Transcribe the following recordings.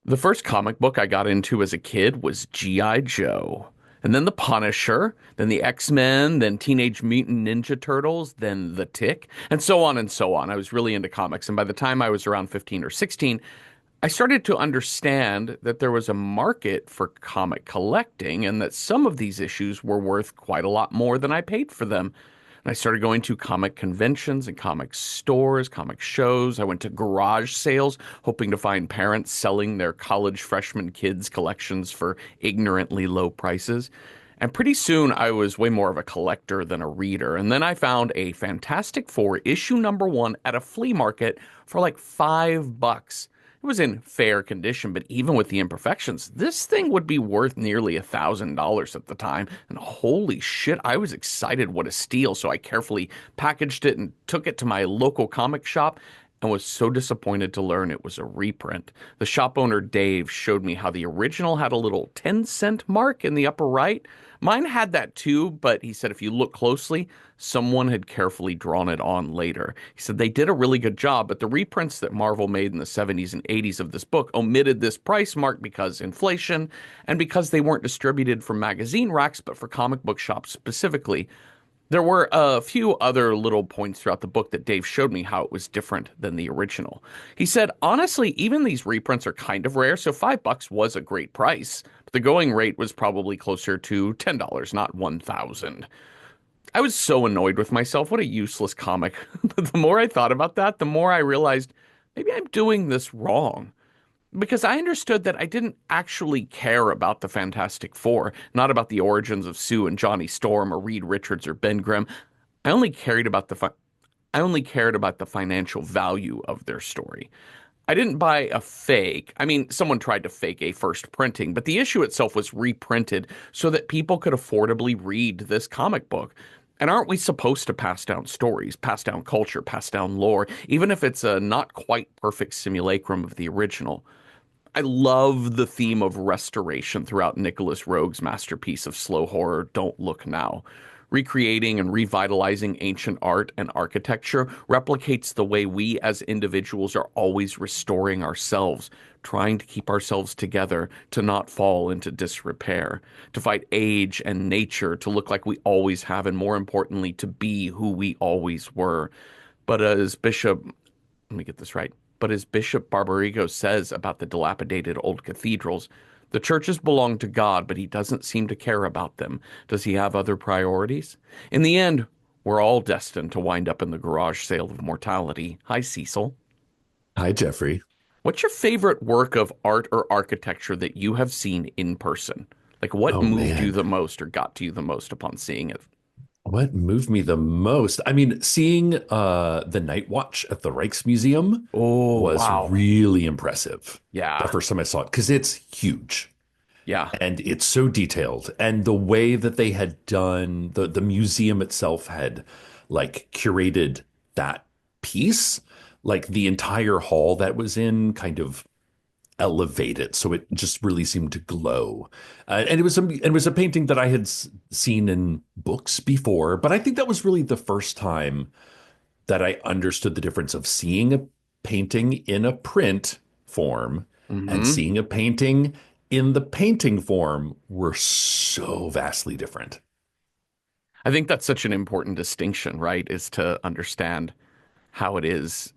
The first comic book I got into as a kid was G.I. Joe. And then The Punisher, then the X-Men, then Teenage Mutant Ninja Turtles, then The Tick, and so on and so on. I was really into comics. And by the time I was around 15 or 16, I started to understand that there was a market for comic collecting and that some of these issues were worth quite a lot more than I paid for them. And I started going to comic conventions and comic stores, comic shows. I went to garage sales, hoping to find parents selling their college freshman kids' collections for ignorantly low prices. And pretty soon I was way more of a collector than a reader. And then I found a Fantastic Four issue #1 at a flea market for like $5. It was in fair condition, but even with the imperfections, this thing would be worth nearly $1,000 at the time. And holy shit, I was excited what a steal. So I carefully packaged it and took it to my local comic shop and was so disappointed to learn it was a reprint. The shop owner, Dave, showed me how the original had a little 10-cent mark in the upper right. Mine had that too, but he said if you look closely, someone had carefully drawn it on later. He said they did a really good job, but the reprints that Marvel made in the 70s and 80s of this book omitted this price mark because inflation and because they weren't distributed from magazine racks, but for comic book shops specifically. There were a few other little points throughout the book that Dave showed me how it was different than the original. He said, honestly, even these reprints are kind of rare, so $5 was a great price. But the going rate was probably closer to $10, not 1,000. I was so annoyed with myself. What a useless comic. But the more I thought about that, the more I realized maybe I'm doing this wrong because I understood that I didn't actually care about the Fantastic Four, not about the origins of Sue and Johnny Storm or Reed Richards or Ben Grimm. I only cared about I only cared about the financial value of their story. I didn't buy a fake. I mean, someone tried to fake a first printing, but the issue itself was reprinted so that people could affordably read this comic book. And aren't we supposed to pass down stories, pass down culture, pass down lore, even if it's a not quite perfect simulacrum of the original? I love the theme of restoration throughout Nicholas Roeg's masterpiece of slow horror, Don't Look Now. Recreating and revitalizing ancient art and architecture replicates the way we as individuals are always restoring ourselves, trying to keep ourselves together, to not fall into disrepair, to fight age and nature, to look like we always have, and more importantly, to be who we always were. But as Bishop let me get this right. But as Bishop Barbarigo says about the dilapidated old cathedrals, the churches belong to God, but he doesn't seem to care about them. Does he have other priorities? In the end, we're all destined to wind up in the garage sale of mortality. Hi, Cecil. Hi, Jeffrey. What's your favorite work of art or architecture that you have seen in person? Like, what Oh moved you man, the most or got to you the most upon seeing it? what moved me the most? I mean, seeing the Night Watch at the Rijksmuseum Oh, was wow. really impressive. The Yeah. first time I saw it, because it's huge Yeah. and it's so detailed. And the way that they had done the museum itself had like curated that piece, like the entire hall that was in kind of elevated, so it just really seemed to glow. And it was a painting that I had seen in books before, but I think that was really the first time that I understood the difference of seeing a painting in a print form and Hmm. seeing a painting in the painting form were so vastly different. I think that's such an important distinction, right? Is to understand how it is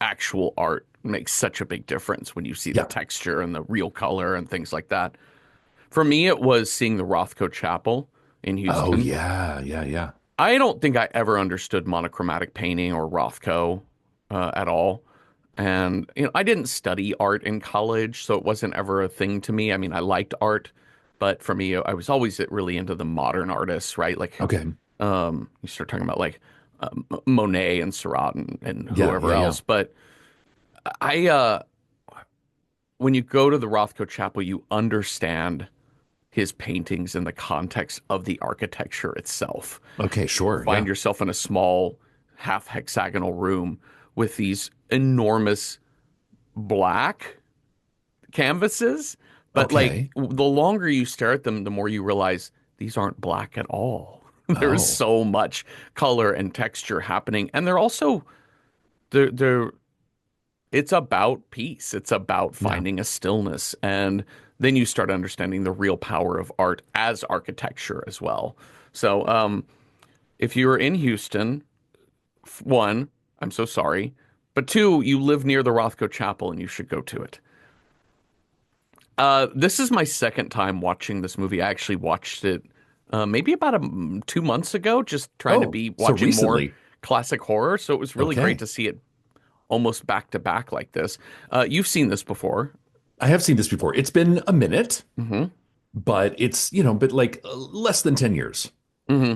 actual art makes such a big difference when you see the Yeah. texture and the real color and things like that. For me, it was seeing the Rothko Chapel in Oh Houston. yeah, yeah, yeah. I don't think I ever understood monochromatic painting or Rothko at all. And I didn't study art in college, so it wasn't ever a thing to me. I mean, I liked art, but for me, I was always really into the modern artists, right? Like Okay. you start talking about like Monet and Seurat and Yeah, whoever yeah, yeah. else. But I, when you go to the Rothko Chapel, you understand his paintings in the context of the architecture itself. Okay, You sure. find Yeah. yourself in a small half hexagonal room with these enormous black canvases, but like Okay. the longer you stare at them, the more you realize these aren't black at all. There is Oh. so much color and texture happening, and they're also they're It's about peace. It's about Yeah. finding a stillness. And then you start understanding the real power of art as architecture as well. So, if you're in Houston, one, I'm so sorry. But two, you live near the Rothko Chapel and you should go to it. This is my second time watching this movie. I actually watched it maybe about 2 months ago, just trying to Oh, be so watching more recently. classic horror. So it was really great Okay. to see it almost back to back like this. You've seen this before. I have seen this before. It's been a minute, Hmm. but it's, but like less than 10 years. Hmm.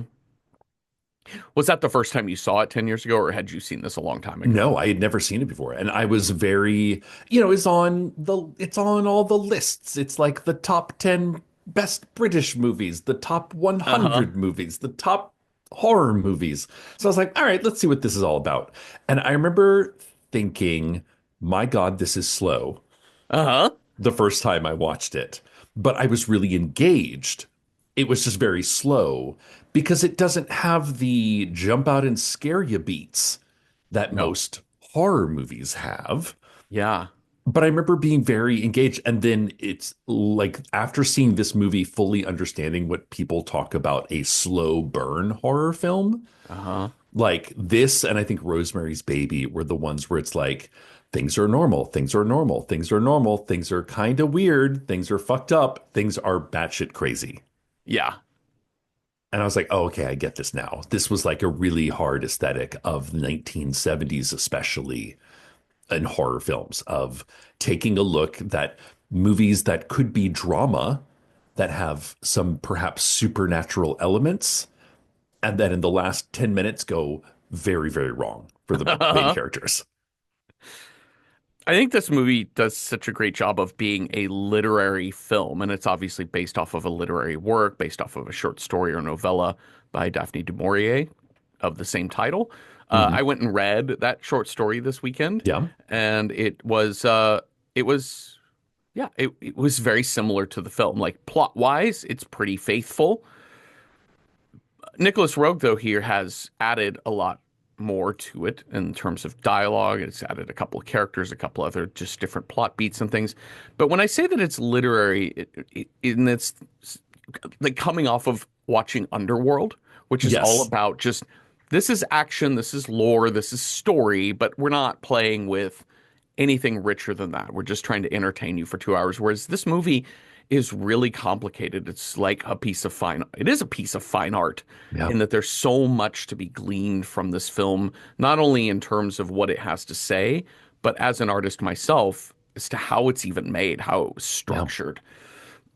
Was that the first time you saw it 10 years ago, or had you seen this a long time ago? No, I had never seen it before. And I was very, it's on all the lists. It's like the top 10 best British movies, the top Uh-huh. 100 movies, the top horror movies. So I was like, all right, let's see what this is all about. And I remember thinking, my God, this is slow Uh-huh. the first time I watched it, but I was really engaged. It was just very slow because it doesn't have the jump out and scare you beats that No. most horror movies have. Yeah. But I remember being very engaged. And then it's like after seeing this movie, fully understanding what people talk about a slow burn horror film, Uh-huh. like this, and I think Rosemary's Baby were the ones where it's like things are normal, things are normal, things are normal, things are kind of weird, things are fucked up, things are batshit crazy. Yeah. And I was like, oh, okay, I get this now. This was like a really hard aesthetic of the 1970s, especially in horror films, of taking a look that movies that could be drama that have some perhaps supernatural elements and then in the last 10 minutes go very, very wrong for the main Uh-huh. characters. I think this movie does such a great job of being a literary film, and it's obviously based off of a literary work, based off of a short story or novella by Daphne du Maurier of the same title. I Hmm. went and read that short story this weekend, Yeah. and it was, yeah, it was very similar to the film. Like plot wise, it's pretty faithful. Nicholas Roeg, though, here has added a lot more to it in terms of dialogue. It's added a couple of characters, a couple other just different plot beats and things. But when I say that it's literary, and it's like coming off of watching Underworld, which is all Yes. about just this is action, this is lore, this is story, but we're not playing with anything richer than that. We're just trying to entertain you for 2 hours. Whereas this movie is really complicated. It's like a piece of fine. It is a piece of fine art Yeah. in that there's so much to be gleaned from this film, not only in terms of what it has to say, but as an artist myself, as to how it's even made, how it was Yeah. structured.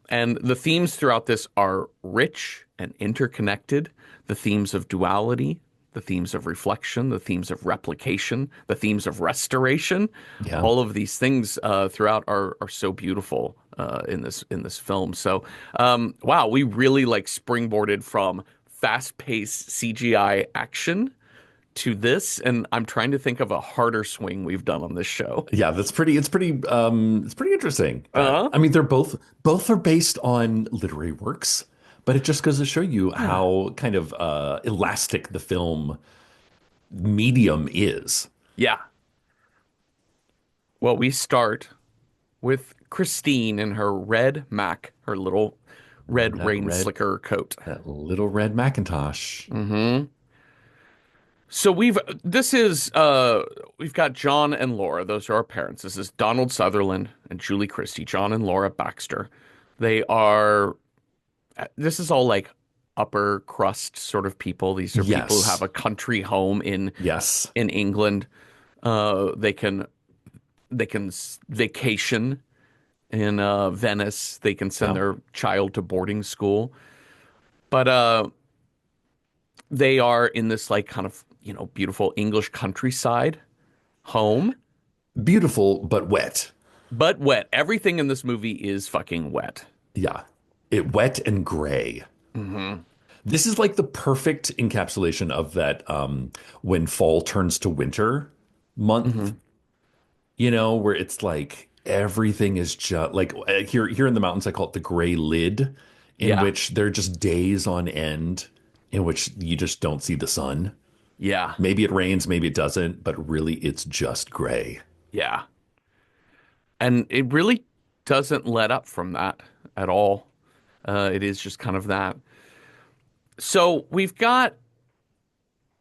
And the themes throughout this are rich and interconnected. The themes of duality, the themes of reflection, the themes of replication, the themes of restoration. Yeah. All of these things throughout are so beautiful in this film. So wow, we really like springboarded from fast-paced CGI action to this, and I'm trying to think of a harder swing we've done on this show. Yeah. It's pretty interesting that, Uh-huh. I mean, both are based on literary works, but it just goes to show you Yeah. how kind of elastic the film medium is. Yeah. Well, we start with Christine in her red Mac, her little red That rain red, slicker coat. that little red Macintosh. Hmm. So we've got John and Laura. Those are our parents. This is Donald Sutherland and Julie Christie, John and Laura Baxter. They are this is all like upper crust sort of people. These are people who have Yes. a country home Yes. in England. They can vacation in Venice. They can send Yeah. their child to boarding school. But they are in this like kind of, beautiful English countryside home, Beautiful, but wet. but wet. Everything in this movie is fucking wet. Yeah. It wet and gray. Hmm. This is like the perfect encapsulation of that when fall turns to winter month, Hmm. where it's like everything is just like here in the mountains, I call it the gray lid, in Yeah. which there are just days on end in which you just don't see the sun. Yeah. Maybe it rains, maybe it doesn't, but really it's just gray. Yeah. And it really doesn't let up from that at all. It is just kind of that. So we've got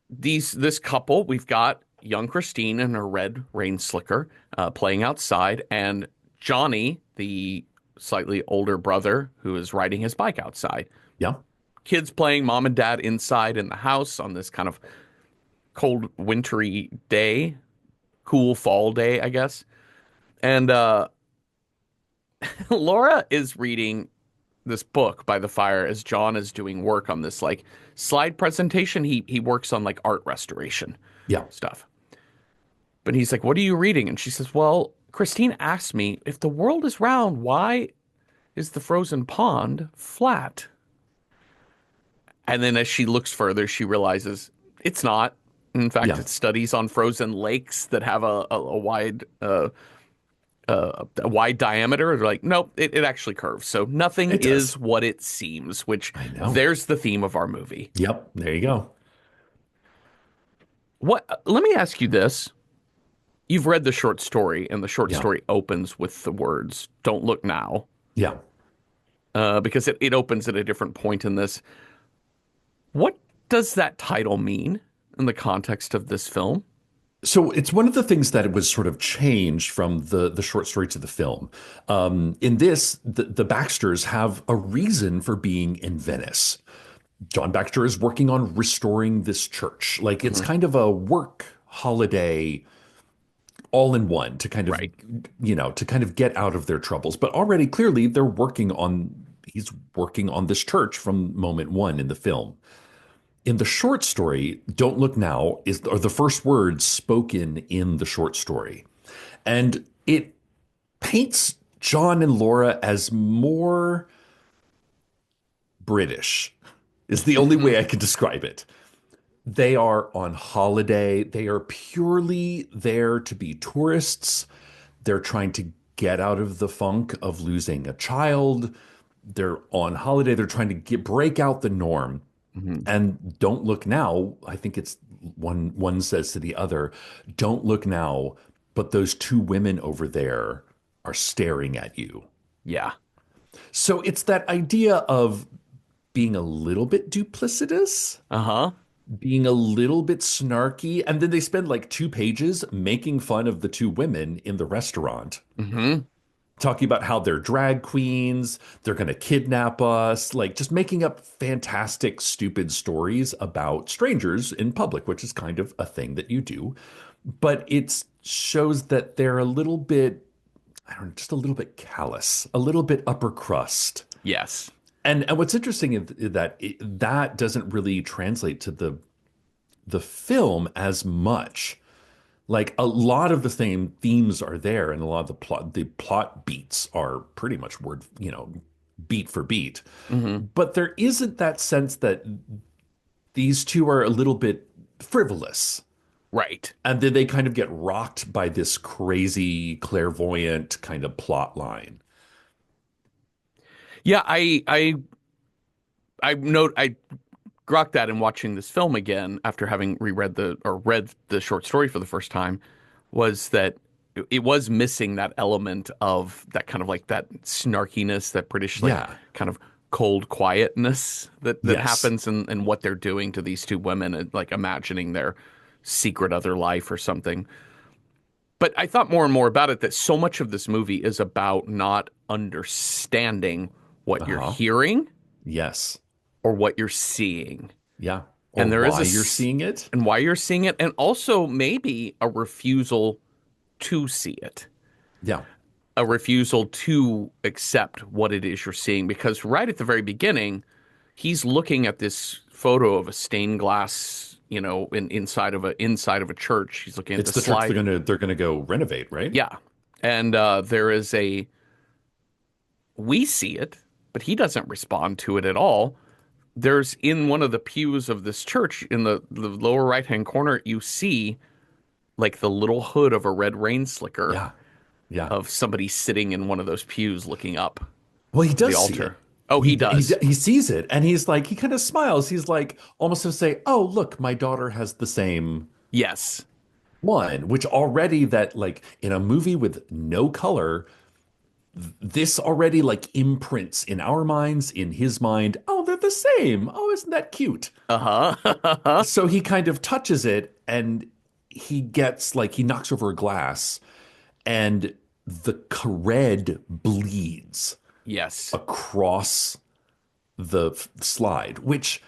this couple. We've got young Christine and her red rain slicker playing outside, and Johnny, the slightly older brother, who is riding his bike outside. Yeah. Kids playing, mom and dad inside in the house on this kind of cold, wintry day, cool fall day, I guess. And Laura is reading this book by the fire as John is doing work on this like slide presentation. He works on like art restoration Yeah. stuff. But he's like, "What are you reading?" And she says, "Well, Christine asked me if the world is round, why is the frozen pond flat?" And then as she looks further, she realizes it's not. In fact, Yeah. it's studies on frozen lakes that have a wide diameter. They're like, nope, it actually curves. So nothing It does. is what it seems, which I know. there's the theme of our movie. Yep. There you go. What, let me ask you this. You've read the short story, and the short Yeah. story opens with the words, "Don't look now," Yeah. because it opens at a different point in this. What does that title mean in the context of this film? So it's one of the things that it was sort of changed from the short story to the film. In this, the Baxters have a reason for being in Venice. John Baxter is working on restoring this church. Like it's Mhm. kind of a work holiday all in one to kind of, Right. to kind of get out of their troubles. But already clearly he's working on this church from moment one in the film. In the short story, Don't Look Now are the first words spoken in the short story. And it paints John and Laura as more British, is the only way I can describe it. They are on holiday. They are purely there to be tourists. They're trying to get out of the funk of losing a child. They're on holiday. They're trying to break out the norm. Mhm. And don't look now. I think it's one says to the other, don't look now, but those two women over there are staring at you. Yeah. So it's that idea of being a little bit duplicitous, Uh-huh. being a little bit snarky, and then they spend like 2 pages making fun of the two women in the restaurant, Hmm. talking about how they're drag queens, they're going to kidnap us, like just making up fantastic, stupid stories about strangers in public, which is kind of a thing that you do. But it shows that they're a little bit, I don't know, just a little bit callous, a little bit upper crust. Yes. And what's interesting is that that doesn't really translate to the film as much. Like a lot of the same themes are there, and a lot of the plot beats are pretty much beat for beat. Hmm. But there isn't that sense that these two are a little bit frivolous. Right. And then they kind of get rocked by this crazy clairvoyant kind of plot line. Yeah, I grokked that in watching this film again after having reread the or read the short story for the first time was that it was missing that element of that kind of like that snarkiness, that British like Yeah. kind of cold quietness that Yes. happens in what they're doing to these two women and like imagining their secret other life or something. But I thought more and more about it that so much of this movie is about not understanding what you're Uh-huh. hearing Yes. or what you're seeing. Yeah. Or And there is why you're seeing it. and why you're seeing it, and also maybe a refusal to see it, Yeah. a refusal to accept what it is you're seeing. Because right at the very beginning, he's looking at this photo of a stained glass, inside of a church. He's looking at It's the the church slide. they're gonna go renovate, right? Yeah, and there is a we see it, but he doesn't respond to it at all. There's in one of the pews of this church in the lower right hand corner, you see like the little hood of a red rain slicker Yeah. Yeah. of somebody sitting in one of those pews looking up Well, he to the does see it. altar. Oh, he does. He sees it, and he's like, he kind of smiles. He's like, almost to say, "Oh, look, my daughter has the same." Yes. One, which already that like in a movie with no color, this already like imprints in our minds, in his mind, oh, they're the same. Oh, isn't that cute? Uh-huh. So he kind of touches it and he gets like he knocks over a glass and the red bleeds Yes. across the slide, which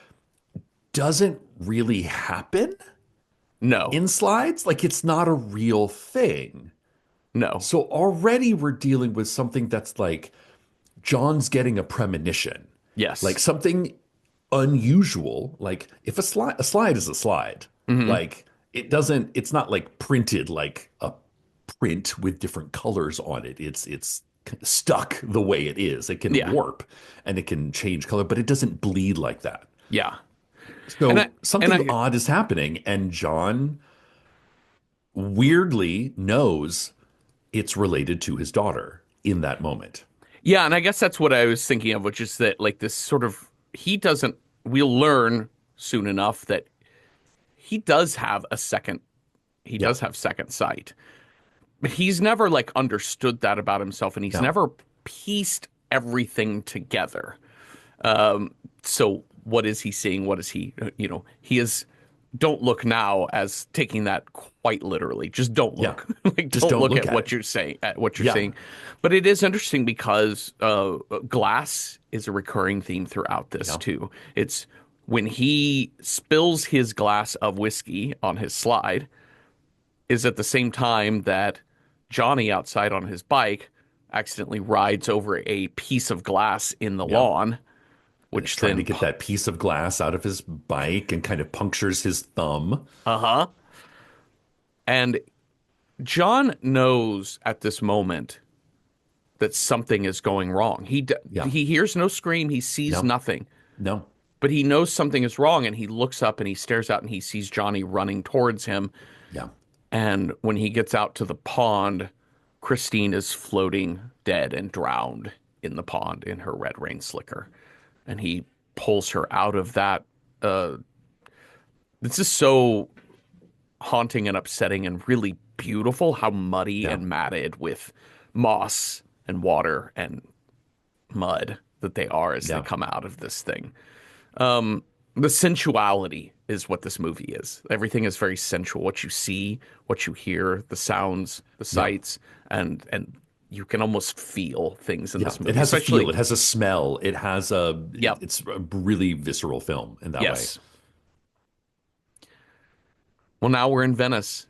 doesn't really happen No. in slides. Like it's not a real thing. No. So already we're dealing with something that's like John's getting a premonition, like Yes. something unusual. Like if a slide is a slide, Hmm. like it's not like printed like a print with different colors on it. It's stuck the way it is. It can Yeah. warp and it can change color, but it doesn't bleed like that. Yeah. And I So and something I odd is happening, and John weirdly knows it's related to his daughter in that moment. yeah, and I guess that's what I was thinking of, which is that like this sort of he doesn't we'll learn soon enough that he does have a second he Yeah. does have second sight. But he's never like understood that about himself and he's No. never pieced everything together. So what is he seeing? What is he, he is don't look now as taking that quite literally. Just don't Yeah. look. Like Just don't don't look look at at what it. you're saying, at what you're Yeah. seeing. But it is interesting because glass is a recurring theme throughout this Yeah. too. It's when he spills his glass of whiskey on his slide is at the same time that Johnny outside on his bike accidentally rides over a piece of glass in the Yeah. lawn, And is which trying to then, get that piece of glass out of his bike and kind of punctures his thumb. uh-huh. And John knows at this moment that something is going wrong. Yeah. He hears no scream, he sees No. nothing, No. but he knows something is wrong and he looks up and he stares out and he sees Johnny running towards him. Yeah. And when he gets out to the pond, Christine is floating dead and drowned in the pond in her red rain slicker. And he pulls her out of that. Uh, this is so haunting and upsetting and really beautiful how muddy Yeah. and matted with moss and water and mud that they are as they Yeah. come out of this thing. The sensuality is what this movie is. Everything is very sensual. What you see, what you hear, the sounds, the Yeah. sights, and you can almost feel things in Yeah. this It movie. has a feel. Especially, It has a smell. It has yeah, it's a really visceral film in that way. yes. Well, now we're in Venice.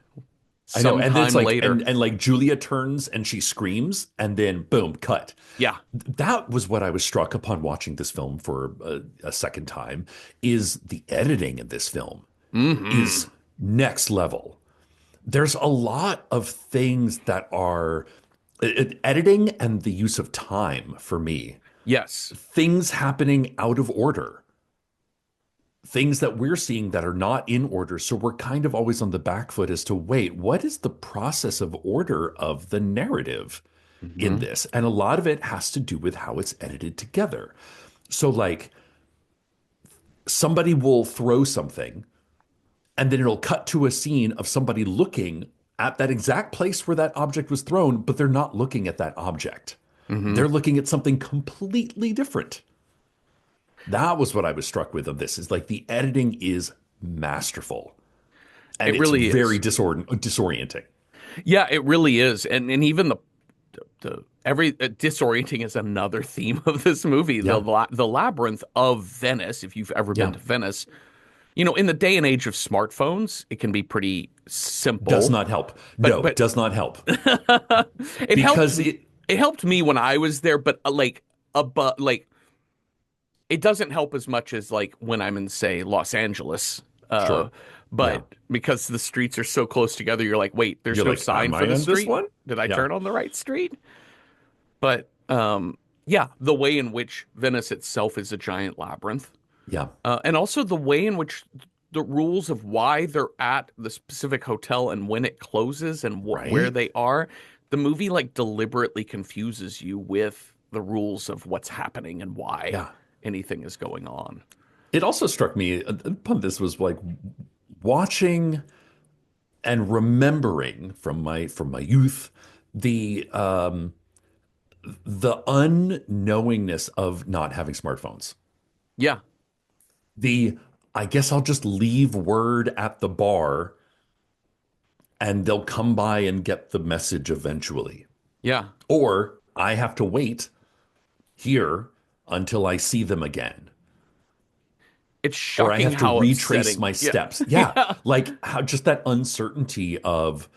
I know. And then it's Sometime like, later. and like Julia turns and she screams and then boom, cut. Yeah. That was what I was struck upon watching this film for a second time is the editing in this film Hmm. is next level. There's a lot of things that are editing and the use of time for me. Yes. Things happening out of order. Things that we're seeing that are not in order. So we're kind of always on the back foot as to wait, what is the process of order of the narrative in Hmm. this? And a lot of it has to do with how it's edited together. So, like, somebody will throw something and then it'll cut to a scene of somebody looking at that exact place where that object was thrown, but they're not looking at that object. Hmm. They're looking at something completely different. That was what I was struck with of this is like the editing is masterful and It it's really very is. disorienting. Yeah, it really is. And even the every disorienting is another theme of this movie. Yeah. The labyrinth of Venice, if you've ever been Yeah. to Venice, in the day and age of smartphones, it can be pretty Does simple. not help. But No, but does not help it helped because it, it helped me when I was there, but like it doesn't help as much as like when I'm in, say, Los Angeles. Uh, sure. Yeah. but because the streets are so close together, you're like, wait, there's You're no like, sign am for I the on this street. one? Did I Yeah. turn on the right street? But yeah, the way in which Venice itself is a giant labyrinth, Yeah. and also the way in which the rules of why they're at the specific hotel and when it closes and where Right? they are, the movie like deliberately confuses you with the rules of what's happening and why Yeah. anything is going on. It also struck me upon this was like watching and remembering from my youth the the unknowingness of not having smartphones. Yeah. The I guess I'll just leave word at the bar and they'll come by and get the message eventually. Yeah. Or I have to wait here until I see them again. It's Or I shocking have to how retrace upsetting. my Yeah. steps. Yeah. Yeah. Like how just that uncertainty of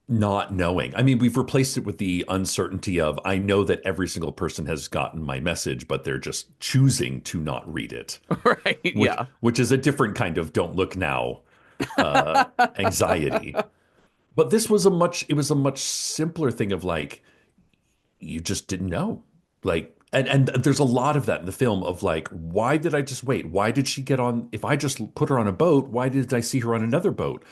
not knowing. I mean, we've replaced it with the uncertainty of I know that every single person has gotten my message, but they're just choosing to not read it, Right. which Yeah. which is a different kind of don't look now anxiety. But this was it was a much simpler thing of like you just didn't know. Like and there's a lot of that in the film of like why did I just wait? Why did she get on if I just put her on a boat, why did I see her on another boat?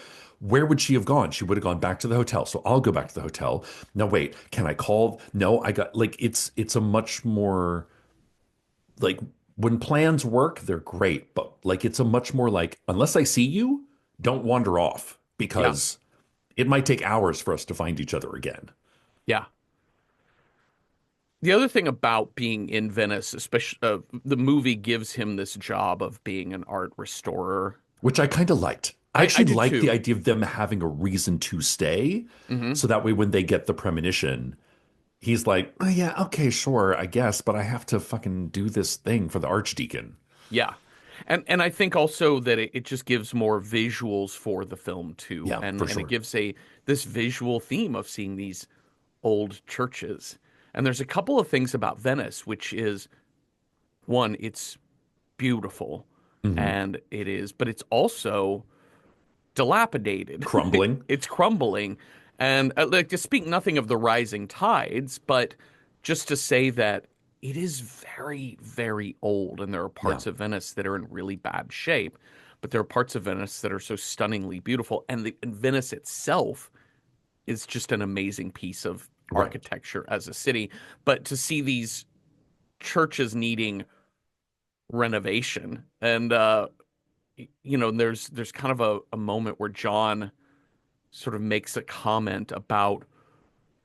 Where would she have gone? She would have gone back to the hotel. So I'll go back to the hotel. No, wait, can I call? No, I got like it's a much more like when plans work, they're great, but like it's a much more like unless I see you, don't wander off Yeah. because it might take hours for us to find each other again, Yeah. The other thing about being in Venice, especially the movie gives him this job of being an art restorer. which I kind of liked. I I actually do like the too. idea of them having a reason to stay. Hmm. So that way, when they get the premonition, he's like, oh, yeah, okay, sure, I guess, but I have to fucking do this thing for the archdeacon. Yeah. And I think also that it just gives more visuals for the film too. Yeah, for And it sure. gives a this visual theme of seeing these old churches. And there's a couple of things about Venice, which is one, it's beautiful Hmm. and it is, but it's also dilapidated. Crumbling. It's crumbling. And like to speak nothing of the rising tides, but just to say that it is very, very old, and there are Yeah, parts of Venice that are in really bad shape, but there are parts of Venice that are so stunningly beautiful, and Venice itself is just an amazing piece of right. architecture as a city. But to see these churches needing renovation, and there's kind of a moment where John sort of makes a comment about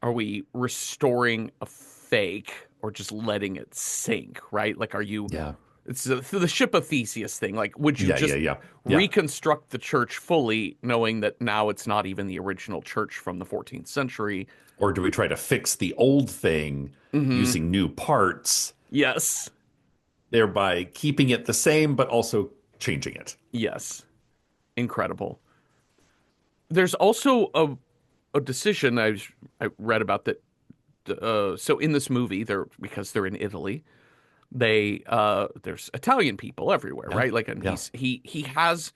are we restoring a fake or just letting it sink, right? Like, are you, Yeah, it's the ship of Theseus thing. Like, would you yeah, yeah, just yeah, yeah. reconstruct the church fully, knowing that now it's not even the original church from the 14th century? Or do we try to fix the old thing Hmm. using new parts, Yes. thereby keeping it the same, but also changing it? Yes. Incredible. There's also a decision I read about that. So in this movie, they're because they're in Italy, there's Italian people everywhere, Yeah, right? Like, and yeah. he has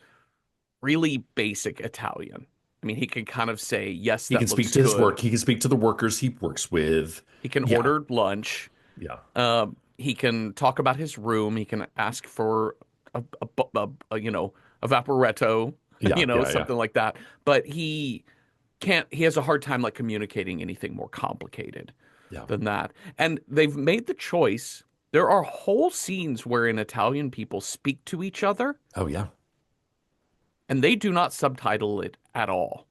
really basic Italian. I mean, he can kind of say, yes, He can that speak looks to his good. work. He can speak to the workers he works with. He can Yeah, order lunch. yeah, He can talk about his room. He can ask for a vaporetto, yeah, yeah, yeah, something like that. But he can't. He has a hard time like communicating anything more complicated yeah. than that. And they've made the choice. There are whole scenes wherein Italian people speak to each other, Oh, yeah. and they do not subtitle it at all.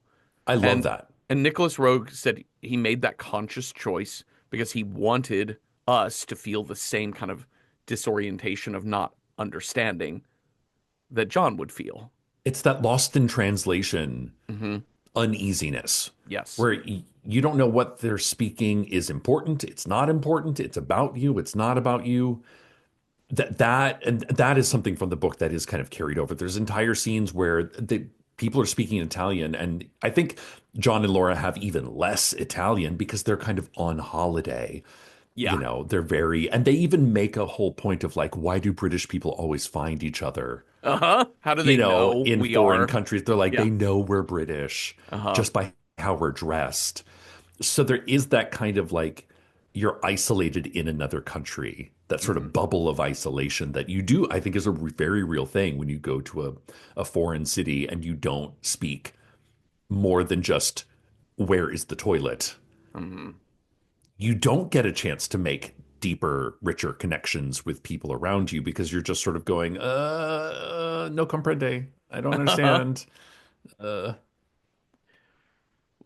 I love And that. and Nicholas Roeg said he made that conscious choice because he wanted us to feel the same kind of disorientation of not understanding that John would feel. It's that lost in translation Hmm. uneasiness Yes. where you don't know what they're speaking is important. It's not important. It's about you. It's not about you. That is something from the book that is kind of carried over. There's entire scenes where the people are speaking Italian, and I think John and Laura have even less Italian because they're kind of on holiday. You Yeah. know, they're very, and they even make a whole point of like, why do British people always find each other? Uh-huh. How do You they know, know in we foreign are? countries, they're like, Yeah. they know we're British Uh-huh. just by how we're dressed. So there is that kind of like you're isolated in another country, that sort Hmm. of bubble of isolation that you do, I think, is a very real thing when you go to a foreign city and you don't speak more than just where is the toilet. Hmm. You don't get a chance to make deeper, richer connections with people around you because you're just sort of going, no comprende. I don't understand. Uh,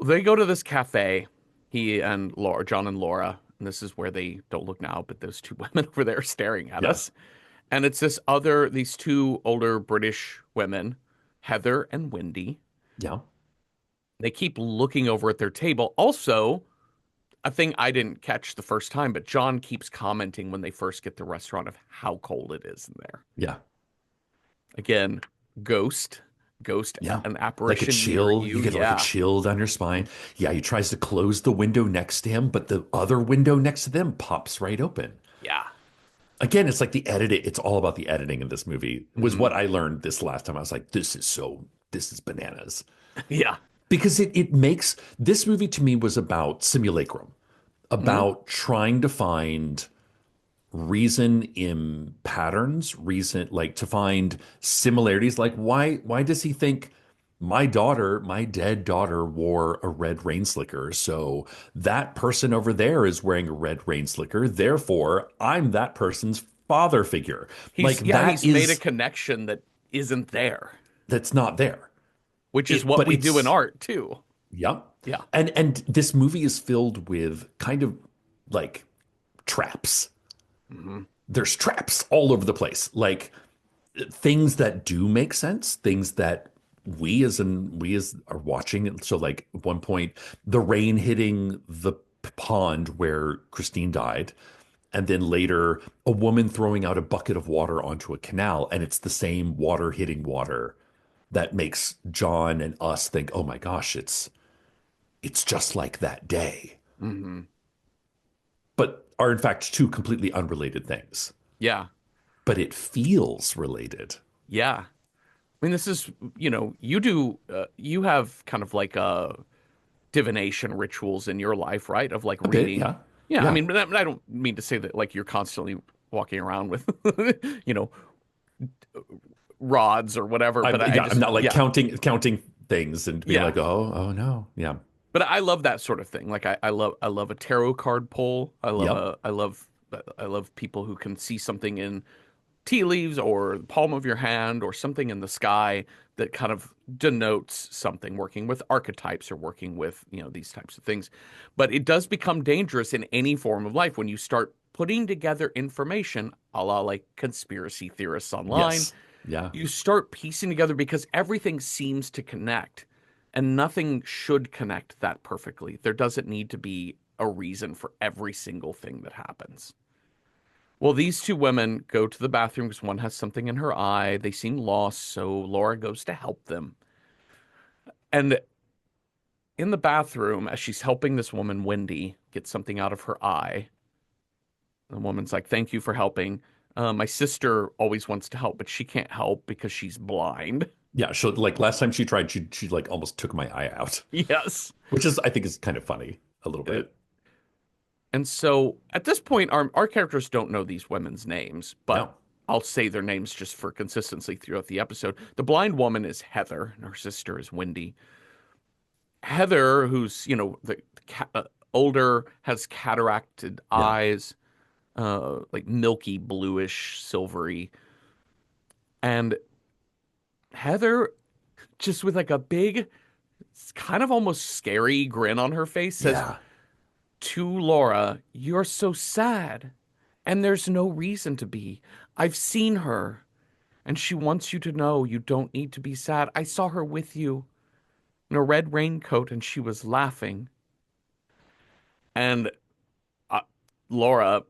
They go to this cafe, he and Laura, John and Laura, and this is where they don't look now, but those two women over there are staring at Yeah. us. And it's these two older British women, Heather and Wendy. Yeah. They keep looking over at their table. Also, a thing I didn't catch the first time, but John keeps commenting when they first get to the restaurant of how cold it is in there. Yeah. Again, ghost, ghost, Yeah. an Like a apparition near chill. You you. get like a Yeah. chill down your spine. Yeah. He tries to close the window next to him, but the other window next to them pops right open. Yeah. Again, it's like the editing. It's all about the editing in this movie, was Hmm. what I learned this last time. I was like, this is bananas. Yeah. Because it makes this movie to me was about simulacrum, Hmm. about trying to find reason in patterns, reason like to find similarities. Like why does he think my dead daughter wore a red rain slicker? So that person over there is wearing a red rain slicker. Therefore, I'm that person's father figure. Like that He's made a is connection that isn't there, that's not there. which is It what but we do in it's art too. yep. Yeah. And this movie is filled with kind of like traps. Hmm. There's traps all over the place. Like things that do make sense, things that we as are watching. So like at one point, the rain hitting the pond where Christine died, and then later a woman throwing out a bucket of water onto a canal, and it's the same water hitting water that makes John and us think, oh my gosh, it's just like that day, Hmm. but are in fact two completely unrelated things. Yeah. But it feels related. Yeah. I mean, this is, you have kind of like divination rituals in your life, right? Of like A bit, reading. yeah. Yeah. I Yeah. mean, but I don't mean to say that like you're constantly walking around with, you know, rods or whatever, but I I'm just, not like yeah. counting things and being Yeah. like, oh no. Yeah. But I love that sort of thing. Like I love a tarot card pull. Yep. I love people who can see something in tea leaves or the palm of your hand or something in the sky that kind of denotes something, working with archetypes or working with, these types of things. But it does become dangerous in any form of life when you start putting together information, a la like conspiracy theorists online. Yes. Yeah. You start piecing together because everything seems to connect and nothing should connect that perfectly. There doesn't need to be a reason for every single thing that happens. Well, these two women go to the bathroom because one has something in her eye. They seem lost, so Laura goes to help them. And in the bathroom, as she's helping this woman, Wendy, get something out of her eye, the woman's like, "Thank you for helping. My sister always wants to help, but she can't help because she's blind." Yeah. So like last time she tried, she like almost took my eye out, Yes. which is I think is kind of funny a little Uh, bit. And so at this point, our characters don't know these women's names, but No. I'll say their names just for consistency throughout the episode. The blind woman is Heather, and her sister is Wendy. Heather, who's, older, has cataracted Yeah. eyes, like milky, bluish, silvery. And Heather, just with like a big, kind of almost scary grin on her face, says Yeah. to Laura, "You're so sad. And there's no reason to be. I've seen her, and she wants you to know you don't need to be sad. I saw her with you in a red raincoat, and she was laughing." And uh, Laura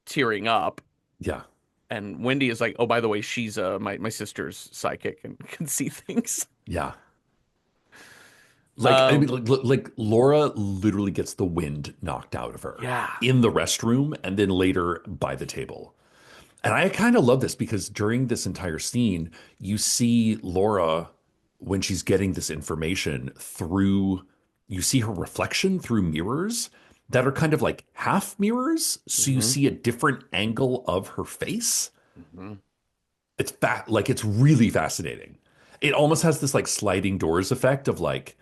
tearing up, Yeah. and Wendy is like, "Oh, by the way, she's my sister's psychic and can see things." Yeah. Like I Um, mean, like Laura literally gets the wind knocked out of her yeah. in the restroom and then later by the table. And I kind of love this because during this entire scene, you see Laura when she's getting this information through, you see her reflection through mirrors that are kind of like half mirrors. So you Hmm. see a different angle of her face. Hmm. Like it's really fascinating. It almost has this like sliding doors effect of like,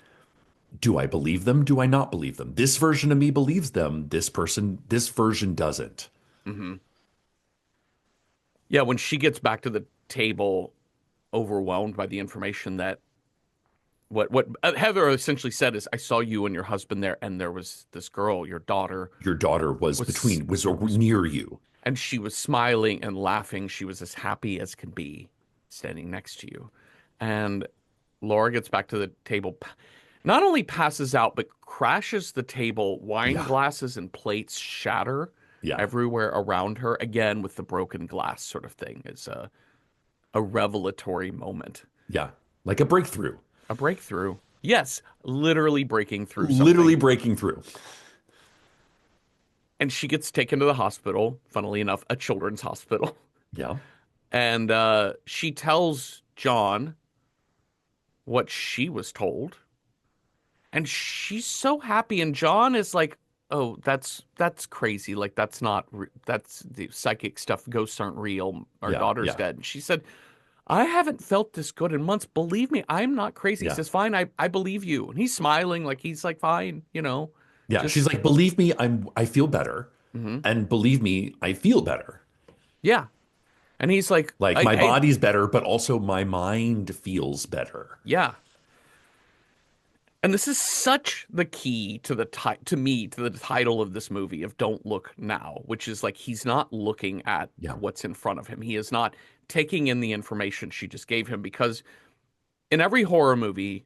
do I believe them? Do I not believe them? This version of me believes them. This version doesn't. Hmm. Yeah, when she gets back to the table, overwhelmed by the information that what Heather essentially said is, I saw you and your husband there, and there was this girl, your daughter, Your daughter was was between, was was near you. and she was smiling and laughing. She was as happy as can be standing next to you. And Laura gets back to the table, not only passes out, but crashes the table. Wine Yeah. glasses and plates shatter Yeah. everywhere around her. Again, with the broken glass sort of thing, is a revelatory moment, Yeah. Like a breakthrough. a breakthrough. Yes, literally breaking through Literally something. breaking through. And she gets taken to the hospital, funnily enough, a children's hospital. Yeah. And she tells John what she was told. And she's so happy. And John is like, oh, that's crazy. Like, that's the psychic stuff. Ghosts aren't real. Our Yeah. daughter's Yeah. dead. And she said, I haven't felt this good in months. Believe me, I'm not crazy. He Yeah. says, fine, I believe you. And he's smiling like he's like, fine, Yeah. She's just, like, believe me, I feel better. mhm. And believe me, I feel better. Yeah. And he's like, Like my body's better, but also my mind feels better. yeah. And this is such the key to to me to the title of this movie of Don't Look Now, which is like he's not looking at Yeah. what's in front of him. He is not taking in the information she just gave him because in every horror movie,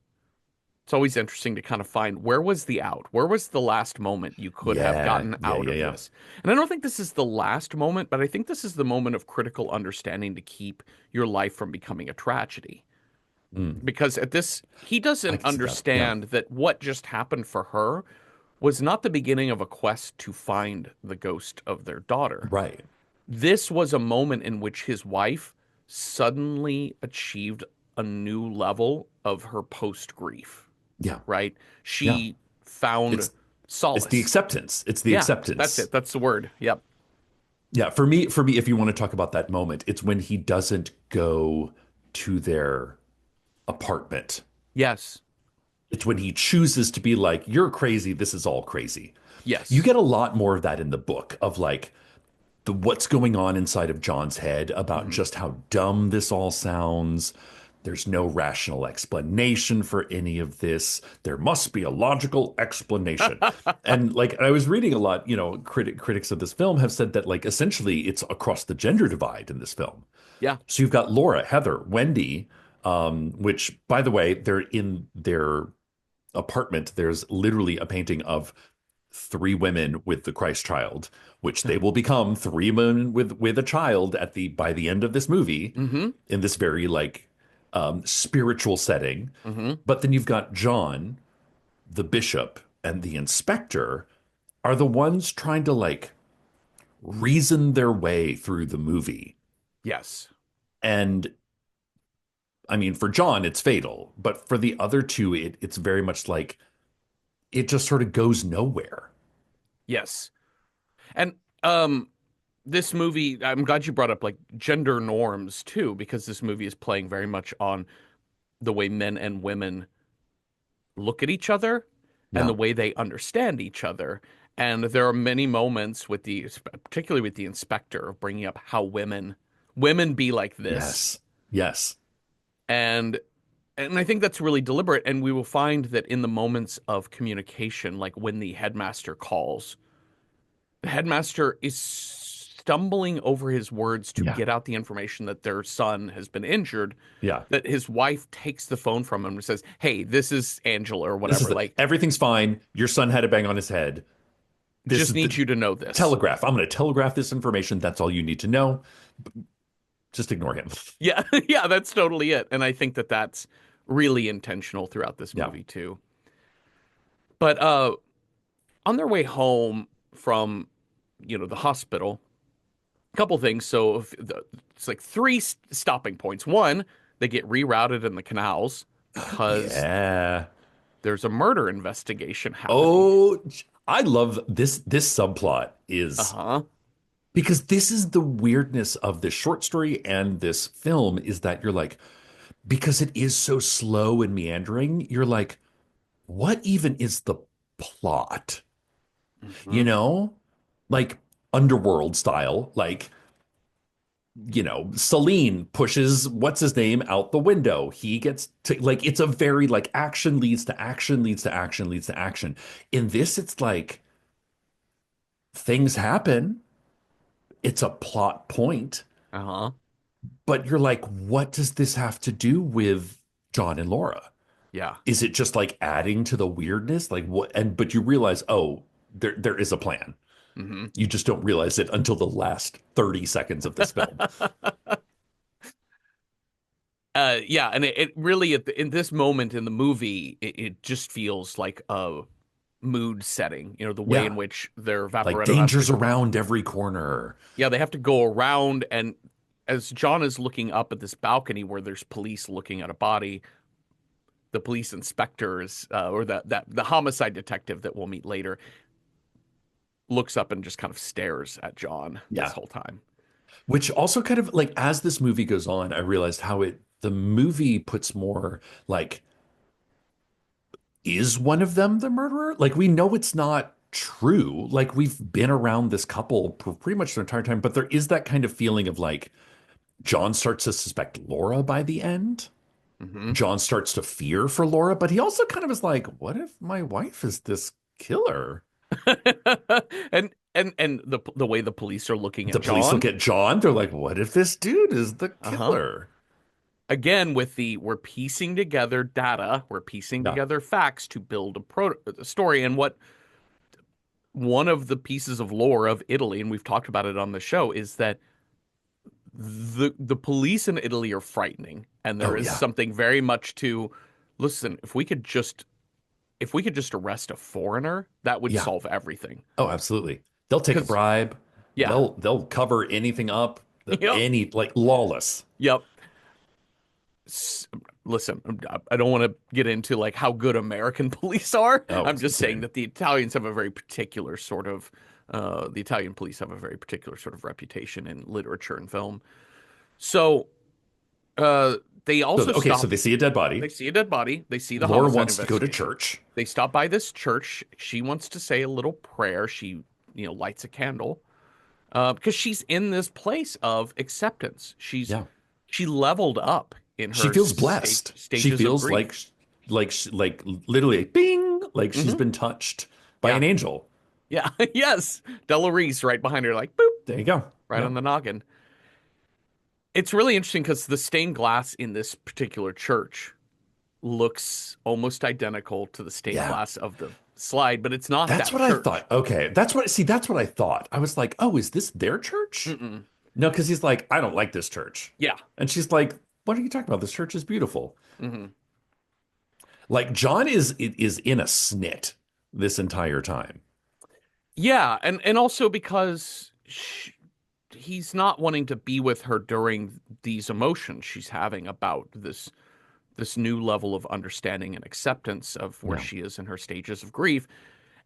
it's always interesting to kind of find where was the out? Where was the last moment you could have Yeah. gotten Yeah. out Yeah. of Yeah. this? And I don't think this is the last moment, but I think this is the moment of critical understanding to keep your life from becoming a tragedy. Mm. Because at this, he I doesn't can see that. Yeah. understand that what just happened for her was not the beginning of a quest to find the ghost of their daughter. Right. This was a moment in which his wife suddenly achieved a new level of her post grief, Yeah. right? Yeah. She found It's it's the solace. acceptance. It's the Yeah, that's acceptance. it. That's the word. Yep. Yeah, for me, if you want to talk about that moment, it's when he doesn't go to their apartment. Yes. It's when he chooses to be like, "You're crazy. This is all crazy." You Yes. get a lot more of that in the book of like the what's going on inside of John's head about Hmm. just how dumb this all sounds. There's no rational explanation for any of this. There must be a logical explanation. And like I was reading a lot, critics of this film have said that like essentially it's across the gender divide in this film. Yeah. So you've got Laura, Heather, Wendy, which by the way, they're in their apartment. There's literally a painting of three women with the Christ child, which they will become three women with a child at the by the end of this movie Hmm. in this very like spiritual setting. Hmm. But then you've got John, the bishop, and the inspector are the ones trying to like reason their way through the movie. Yes. And I mean, for John, it's fatal, but for the other two, it's very much like it just sort of goes nowhere. Yes. And this movie, I'm glad you brought up like gender norms too, because this movie is playing very much on the way men and women look at each other and the Yeah. way they understand each other. And there are many moments with particularly with the inspector, of bringing up how women be like this. Yes. Yes. And I think that's really deliberate. And we will find that in the moments of communication, like when the headmaster calls, the headmaster is stumbling over his words to Yeah. get out the information that their son has been injured, Yeah. that his wife takes the phone from him and says, hey, this is Angela or This is whatever. Like, everything's fine. Your son had a bang on his head. This just is need the you to know this. telegraph. I'm going to telegraph this information. That's all you need to know. Just ignore him. Yeah, yeah, that's totally it. And I think that that's really intentional throughout this Yeah. movie too. But on their way home from, the hospital, a couple things. So it's like three stopping points. One, they get rerouted in the canals because Yeah. there's a murder investigation happening. Oh, I love this subplot is Uh-huh. because this is the weirdness of this short story and this film is that you're like, because it is so slow and meandering, you're like, what even is the plot? Hmm. You know? Like underworld style, like Celine pushes what's his name out the window. He gets to like it's a very like action leads to action leads to action leads to action. In this, it's like things happen. It's a plot point, Uh-huh. but you're like, what does this have to do with John and Laura? Yeah. Is it just like adding to the weirdness? Like what? And but you realize, oh, there is a plan. Hmm. You just don't realize it until the last 30 seconds of this film. Yeah, and it really in this moment in the movie, it just feels like a mood setting. The way in Yeah. which their Like Vaporetto has to, dangers around every corner. yeah, they have to go around, and as John is looking up at this balcony where there's police looking at a body, the police inspectors, or the homicide detective that we'll meet later, looks up and just kind of stares at John this Yeah. whole time. Which also kind of like as this movie goes on, I realized how the movie puts more like, is one of them the murderer? Like we know it's not true. Like we've been around this couple pretty much the entire time, but there is that kind of feeling of like John starts to suspect Laura by the end. Hmm. John starts to fear for Laura, but he also kind of is like, what if my wife is this killer? And the way the police are looking at The police look John. at John, they're like, what if this dude is the Uh-huh. killer? Again, with the we're piecing together data, we're piecing Yeah. together facts to build a story. And what one of the pieces of lore of Italy, and we've talked about it on the show, is that the police in Italy are frightening, and there Oh, is yeah. something very much to listen. If we could just arrest a foreigner, that would Yeah. solve everything. Oh, absolutely. They'll take a Because bribe. yeah, They'll cover anything up. yep, Any like lawless. yep. s- Listen, I don't want to get into like how good American police are. Oh, I'm just saying same. that the Italians have a very particular sort of the Italian police have a very particular sort of reputation in literature and film. So uh, they So also okay, so stop. they see a dead They body. see a dead body. They see the Laura homicide wants to go to investigation. church. They stop by this church. She wants to say a little prayer. She, lights a candle because she's in this place of acceptance. Yeah. She leveled up in She her feels blessed. She stages of feels grief. like literally bing, like she's Hmm. been touched by Yeah, an angel. yeah, yes. Della Reese right behind her, like boop, There you go. right on Yep. the noggin. It's really interesting because the stained glass in this particular church looks almost identical to the stained Yeah. glass of the slide, but it's not That's that what I church. thought. Okay. That's what I thought. I was like, oh, is this their church? Mm-mm. No, because he's like, I don't like this church. Yeah. And she's like, what are you talking about? This church is beautiful. Hmm. Like John is in a snit this entire time. Yeah, and also because he's not wanting to be with her during these emotions she's having about this new level of understanding and acceptance of where Yeah. she is in her stages of grief.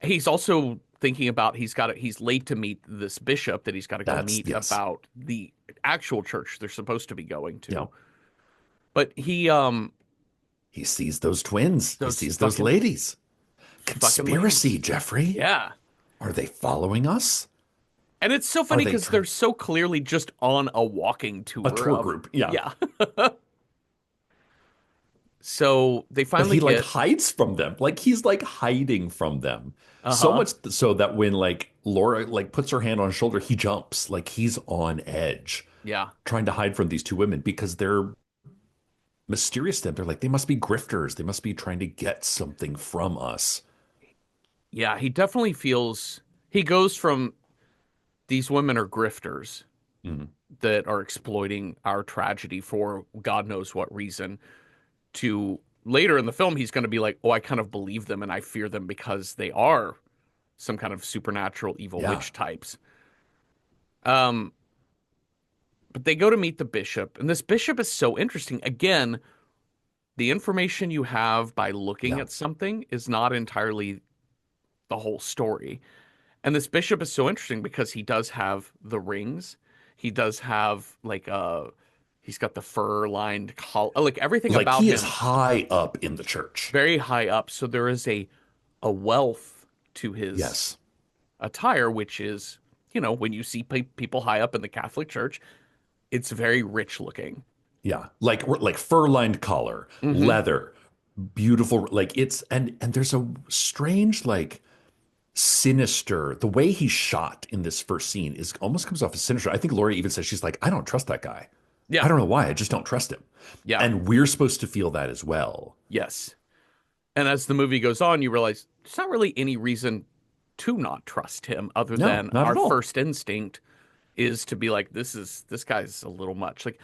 He's also thinking about he's late to meet this bishop that he's got to go That's meet yes. about the actual church they're supposed to be going Yeah. to. But He sees those twins. He those sees those ladies. fucking Conspiracy, ladies. Jeffrey. Yeah. Are they following us? And it's so Are funny they because they're so clearly just on a walking a tour tour of, group? Yeah. yeah. So they But finally he like get, hides from them. Like he's like hiding from them. So uh-huh. much so that when like Laura like puts her hand on his shoulder, he jumps. Like he's on edge, Yeah. trying to hide from these two women because they're mysterious to them. They're like, they must be grifters. They must be trying to get something from us. Yeah, he definitely feels he goes from these women are grifters Mhm. that are exploiting our tragedy for God knows what reason to later in the film he's going to be like, "Oh, I kind of believe them and I fear them because they are some kind of supernatural evil Yeah. witch types." Um but they go to meet the bishop, and this bishop is so interesting. Again, the information you have by looking Yeah. at something is not entirely the whole story. And this bishop is so interesting because he does have the rings. He does have he's got the fur lined collar. Like everything Like about he is him high up in the church. very high up. So there is a wealth to his Yes. attire, which is, when you see people high up in the Catholic Church, It's very rich looking. Yeah, like fur-lined collar, Hmm. leather, beautiful. Like it's and there's a strange like sinister. The way he's shot in this first scene is almost comes off as sinister. I think Laurie even says she's like, I don't trust that guy. Yeah. I don't know why. I just don't trust him. Yeah. And we're supposed to feel that as well. Yes. And as the movie goes on, you realize there's not really any reason to not trust him other No, than not our at all. first instinct is to be like, this guy's a little much. Like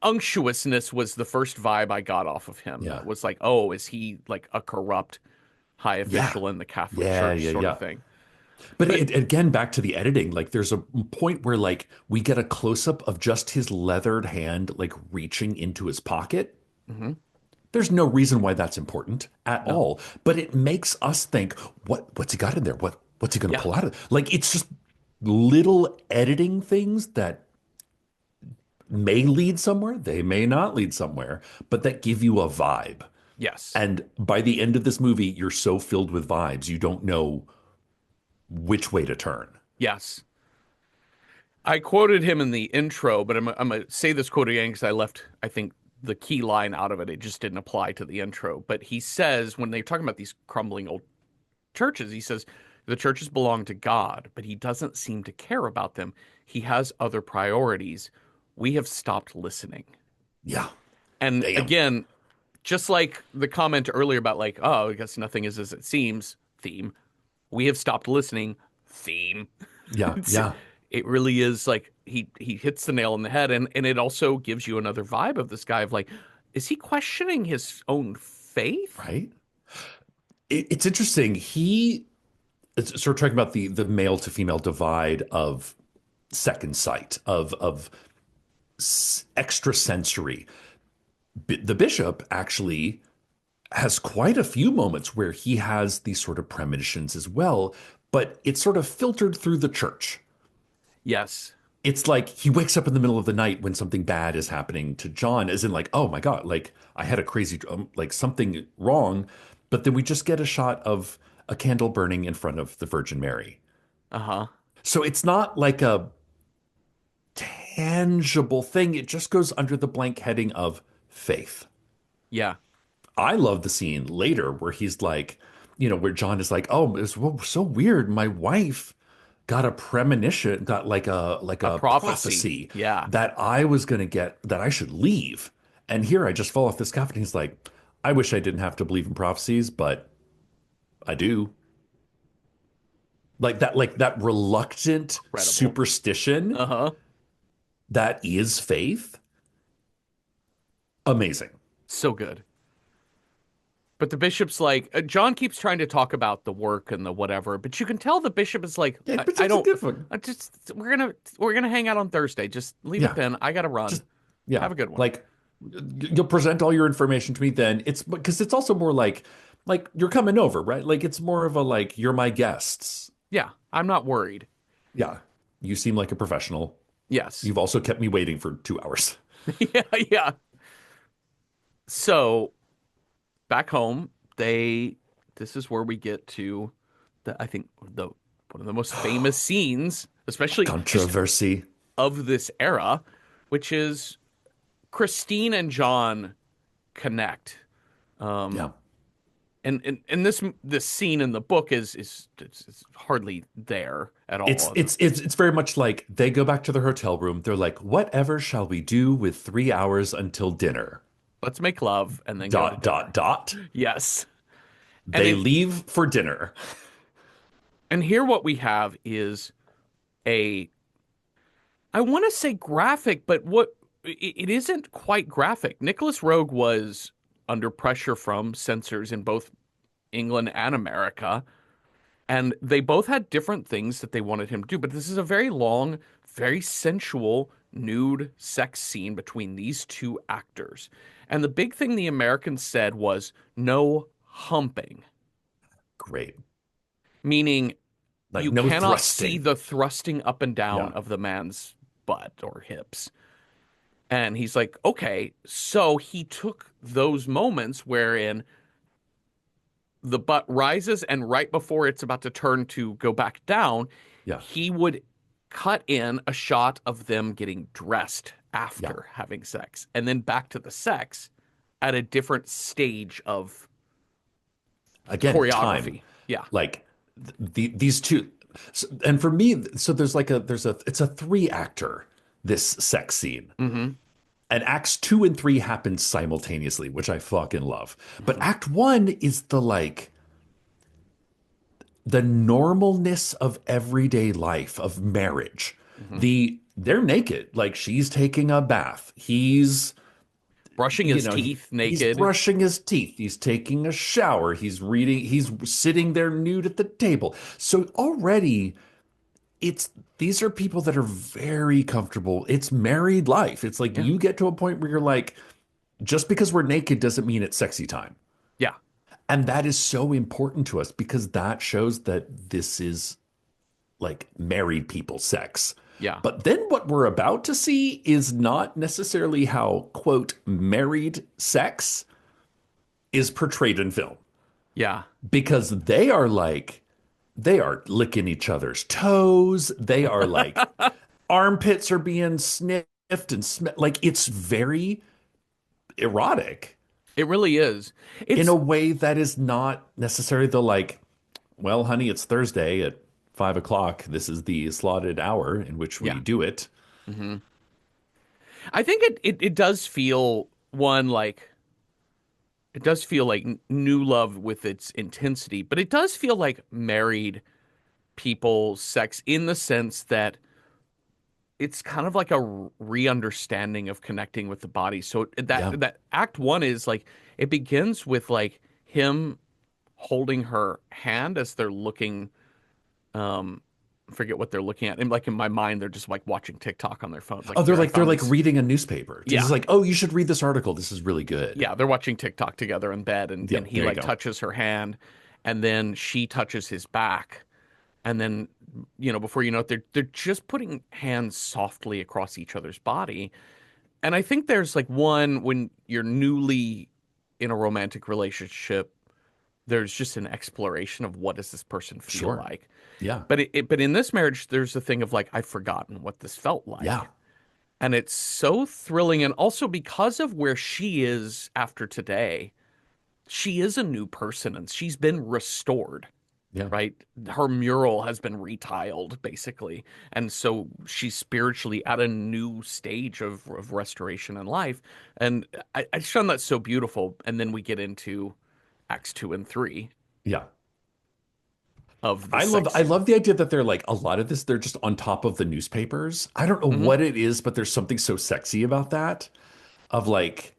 unctuousness was the first vibe I got off of him. Yeah. Was like, oh, is he like a corrupt high Yeah. official in the Catholic Yeah, Church yeah, sort of yeah. thing? But But again, back to the editing, like there's a point where like we get a close up of just his leathered hand like reaching into his pocket. mhm, There's no reason why that's important at no, all, but it makes us think, what's he got in there? What's he going to yeah, pull out of? Like it's just little editing things that may lead somewhere, they may not lead somewhere, but that give you a vibe. yes, And by the end of this movie, you're so filled with vibes, you don't know which way to turn. yes. I quoted him in the intro, but I'm gonna say this quote again because I left, I think, the key line out of it. It just didn't apply to the intro. But he says, when they're talking about these crumbling old churches, he says, the churches belong to God, but he doesn't seem to care about them. He has other priorities. We have stopped listening. Yeah, And damn. again, just like the comment earlier about, like, oh, I guess nothing is as it seems, theme, we have stopped listening, theme. Yeah, It's, yeah, it really is like he hits the nail on the head, and it also gives you another vibe of this guy of like, is he questioning his own faith? right. It's interesting. It's sort of talking about the male to female divide of second sight of extrasensory. The bishop actually has quite a few moments where he has these sort of premonitions as well, but it's sort of filtered through the church. Yes. It's like he wakes up in the middle of the night when something bad is happening to John, as in like, oh my God, like I had a crazy, like something wrong. But then we just get a shot of a candle burning in front of the Virgin Mary. Uh-huh. So it's not like a tangible thing. It just goes under the blank heading of faith. Yeah. I love the scene later where he's like, where John is like, "Oh, it's so weird. My wife got a premonition, got like A a prophecy. prophecy Yeah. that I was going to get that I should leave, and here I just fall off this cuff." And he's like, "I wish I didn't have to believe in prophecies, but I do." Like that reluctant Incredible. superstition Uh-huh. that is faith. Amazing. So good. But the bishop's like, John keeps trying to talk about the work and the whatever, but you can tell the bishop is like, Yeah, but I it's a don't, good one. I just, we're gonna hang out on Thursday. Just leave it Yeah. then. I gotta run. Just yeah, Have a good one. like you'll present all your information to me then. It's because it's also more like you're coming over, right? Like it's more of a like you're my guests. Yeah, I'm not worried. Yeah. You seem like a professional. Yes. You've also kept me waiting for 2 hours. Yeah, yeah. So back home, this is where we get to I think the one of the most famous scenes, especially just Controversy. of this era, which is Christine and John connect. Yeah. And this scene in the book is it's hardly there at It's all. it's it's it's very much like they go back to their hotel room. They're like, "Whatever shall we do with 3 hours until dinner?" Let's make love and then go to Dot dot dinner. dot. Yes. And They it leave for dinner. and here what we have is a I want to say graphic, but it isn't quite graphic. Nicholas Rogue was under pressure from censors in both England and America, and they both had different things that they wanted him to do. But this is a very long, very sensual, nude sex scene between these two actors. And the big thing the Americans said was no humping, Great. meaning Like you no cannot see thrusting. the thrusting up and down Yeah. of the man's butt or hips. And he's like, okay. So he took those moments wherein the butt rises and right before it's about to turn to go back down, Yeah. he would cut in a shot of them getting dressed Yeah. after having sex, and then back to the sex at a different stage of Again, time. choreography. Yeah. Like these two, and for me, so it's a three actor, this sex scene. Hmm. And acts two and three happen simultaneously, which I fucking love. But Hmm. act one is the normalness of everyday life, of marriage. Hmm. They're naked, like she's taking a bath. Brushing his teeth He's naked. brushing his teeth. He's taking a shower. He's reading. He's sitting there nude at the table. So already it's these are people that are very comfortable. It's married life. It's like Yeah. you get to a point where you're like, just because we're naked doesn't mean it's sexy time. Yeah. And that is so important to us because that shows that this is like married people sex. Yeah. But then what we're about to see is not necessarily how, quote, married sex is portrayed in film Yeah. because they are licking each other's toes. They are like, armpits are being sniffed and like it's very erotic It really is. in a It's way that is not necessarily the like, well, honey, it's Thursday at 5 o'clock. This is the slotted hour in which we yeah. do it. Hmm. I think it does feel one like it does feel like new love with its intensity, but it does feel like married people sex in the sense that it's kind of like a re-understanding of connecting with the body. So Yeah, that act one is like it begins with like him holding her hand as they're looking um I forget what they're looking at. And like in my mind, they're just like watching TikTok on their phones. Like, oh, here, I they're found like this. reading a newspaper. This Yeah. is like, oh, you should read this article. This is really good. Yeah, they're watching TikTok together in bed, and Yep, he there you like go. touches her hand, and then she touches his back, and then before you know it, they're just putting hands softly across each other's body. And I think there's like one when you're newly in a romantic relationship, there's just an exploration of what does this person feel Sure. like. Yeah. But in this marriage, there's a thing of like I've forgotten what this felt Yeah. like. And it's so thrilling. And also because of where she is after today, she is a new person and she's been restored, Yeah. right? Her mural has been retiled, basically. And so she's spiritually at a new stage of restoration in life. And I just found that so beautiful. And then we get into Acts 2 and 3 Yeah. of the sex I scene. love the idea that they're like a lot of this, they're just on top of the newspapers. I don't know Hmm. what it is, but there's something so sexy about that. Of like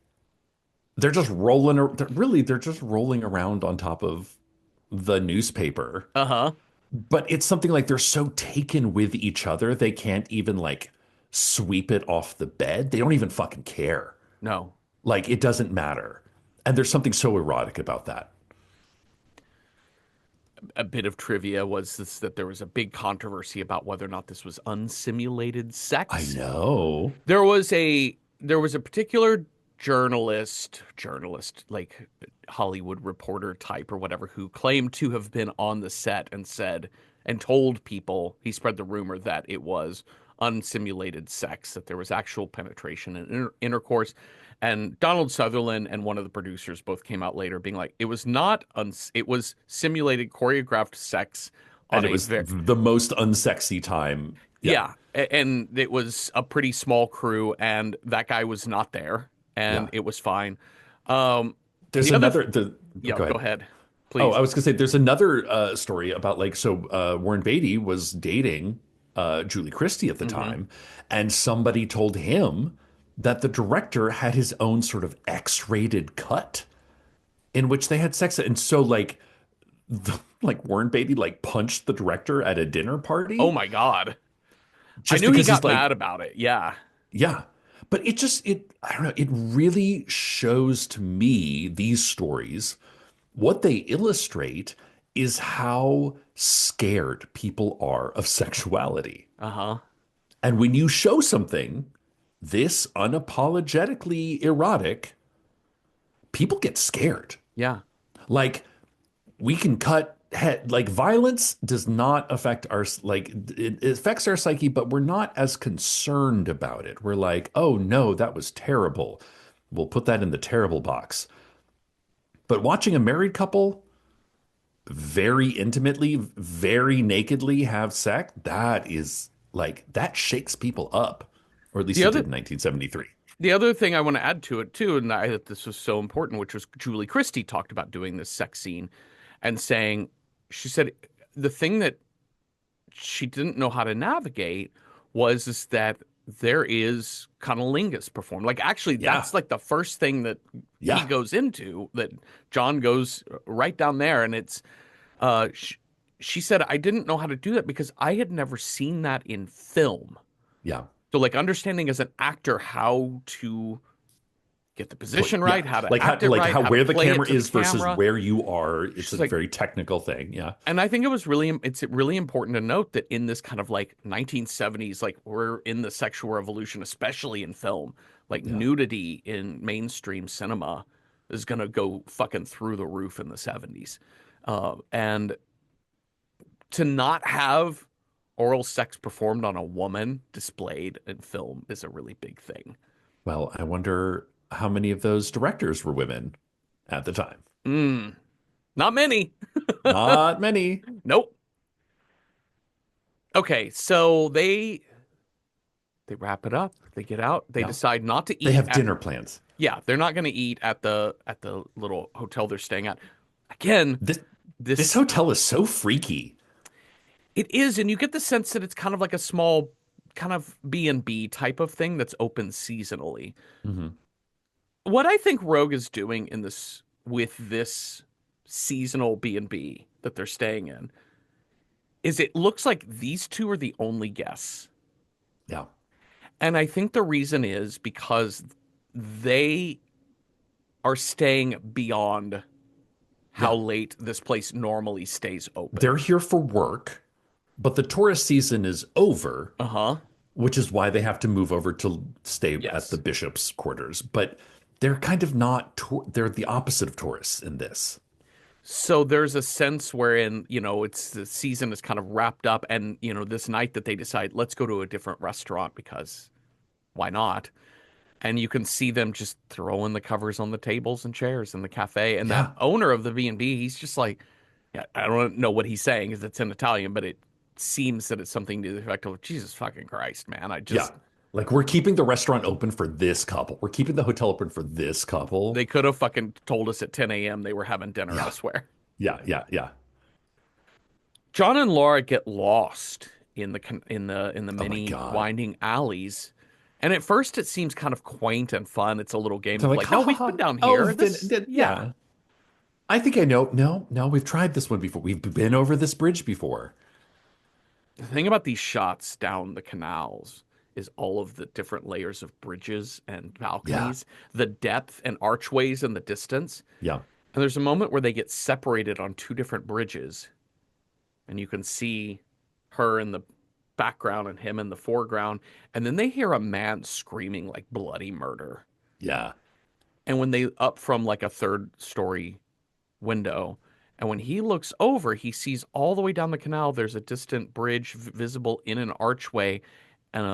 they're just they're just rolling around on top of the newspaper. Uh-huh. But it's something like they're so taken with each other, they can't even like sweep it off the bed. They don't even fucking care. No. Like it doesn't matter. And there's something so erotic about that. A bit of trivia was that there was a big controversy about whether or not this was unsimulated I sex. know. There was a particular journalist like Hollywood reporter type or whatever who claimed to have been on the set and said and told people he spread the rumor that it was unsimulated sex, that there was actual penetration and intercourse. And Donald Sutherland and one of the producers both came out later being like, it was not it was simulated choreographed sex And on it a was very the most unsexy time. Yeah. yeah, and it was a pretty small crew, and that guy was not there, and Yeah. it was fine. Um, There's the other, another the yeah, go go ahead. ahead, Oh, I please. was gonna say there's another story about like Warren Beatty was dating Julie Christie at the Hmm. time, and somebody told him that the director had his own sort of X-rated cut in which they had sex, and so like Warren Beatty like punched the director at a dinner Oh party my God, I just knew he because he's got like, mad about it. Yeah, yeah. But it I don't know, it really shows to me these stories. What they illustrate is how scared people are of sexuality. uh-huh, And when you show something this unapologetically erotic, people get scared. yeah, Like, we can cut like violence does not affect our like it affects our psyche, but we're not as concerned about it. We're like, oh no, that was terrible. We'll put that in the terrible box. But watching a married couple very intimately, very nakedly have sex, that is like that shakes people up, or at least The it other did in 1973. the other thing I want to add to it too, and I thought this was so important, which was Julie Christie talked about doing this sex scene and saying, she said the thing that she didn't know how to navigate was is that there is cunnilingus performed. Like actually, Yeah, that's like the first thing that he yeah, goes into. That John goes right down there, and it's she said I didn't know how to do that because I had never seen that in film. yeah. So like understanding as an actor how to get the Put position yeah, right, how to act it like right, how how to where the play it camera to the is versus camera. where you are. It's a She's like, very technical thing. Yeah, and I think it was really, it's really important to note that in this kind of like 1970s, like we're in the sexual revolution, especially in film, like yeah. nudity in mainstream cinema is going to go fucking through the roof in the 70s. And to not have oral sex performed on a woman displayed in film is a really big thing. Well, I wonder how many of those directors were women at the time. Mm, not many. Not many. Nope. Okay, so they wrap it up. They get out. They Yeah. decide not to They eat have at. dinner plans. Yeah, they're not going to eat at the little hotel they're staying at. Again, This this this hotel is so freaky. it is, and you get the sense that it's kind of like a small kind of B&B type of thing that's open seasonally. Hmm. What I think Rogue is doing in this with this seasonal B&B that they're staying in is it looks like these two are the only guests. Yeah. And I think the reason is because they are staying beyond how Yeah. late this place normally stays They're open. here for work, but the tourist season is over, Uh-huh. which is why they have to move over to stay at the Yes. bishop's quarters. But they're kind of not, they're the opposite of tourists in this. So there's a sense wherein, it's the season is kind of wrapped up and, this night that they decide, let's go to a different restaurant because why not? And you can see them just throwing the covers on the tables and chairs in the cafe. And that Yeah. owner of the B&B, he's just like, yeah, I don't know what he's saying because it's in Italian, but it seems that it's something to the effect of, Jesus fucking Christ, man. Yeah. Like we're keeping the restaurant open for this couple. We're keeping the hotel open for this couple. They could have fucking told us at 10 a.m. they were having dinner Yeah. elsewhere. Yeah. Yeah. Yeah. John and Laura get lost in the Oh my many God. winding alleys. And at first it seems kind of quaint and fun. It's a little game They're of like, like, ha no, ha we've ha. been down Oh, here. we've been, Yeah. yeah. I think I know. No, no, we've tried this one before. We've been over this bridge before. The thing about these shots down the canals is all of the different layers of bridges and Yeah. balconies, the depth and archways in the distance. Yeah. And there's a moment where they get separated on two different bridges, and you can see her in the background and him in the foreground. And then they hear a man screaming like bloody murder. Yeah. And when they up from like a third story window, and when he looks over, he sees all the way down the canal, there's a distant bridge visible in an archway and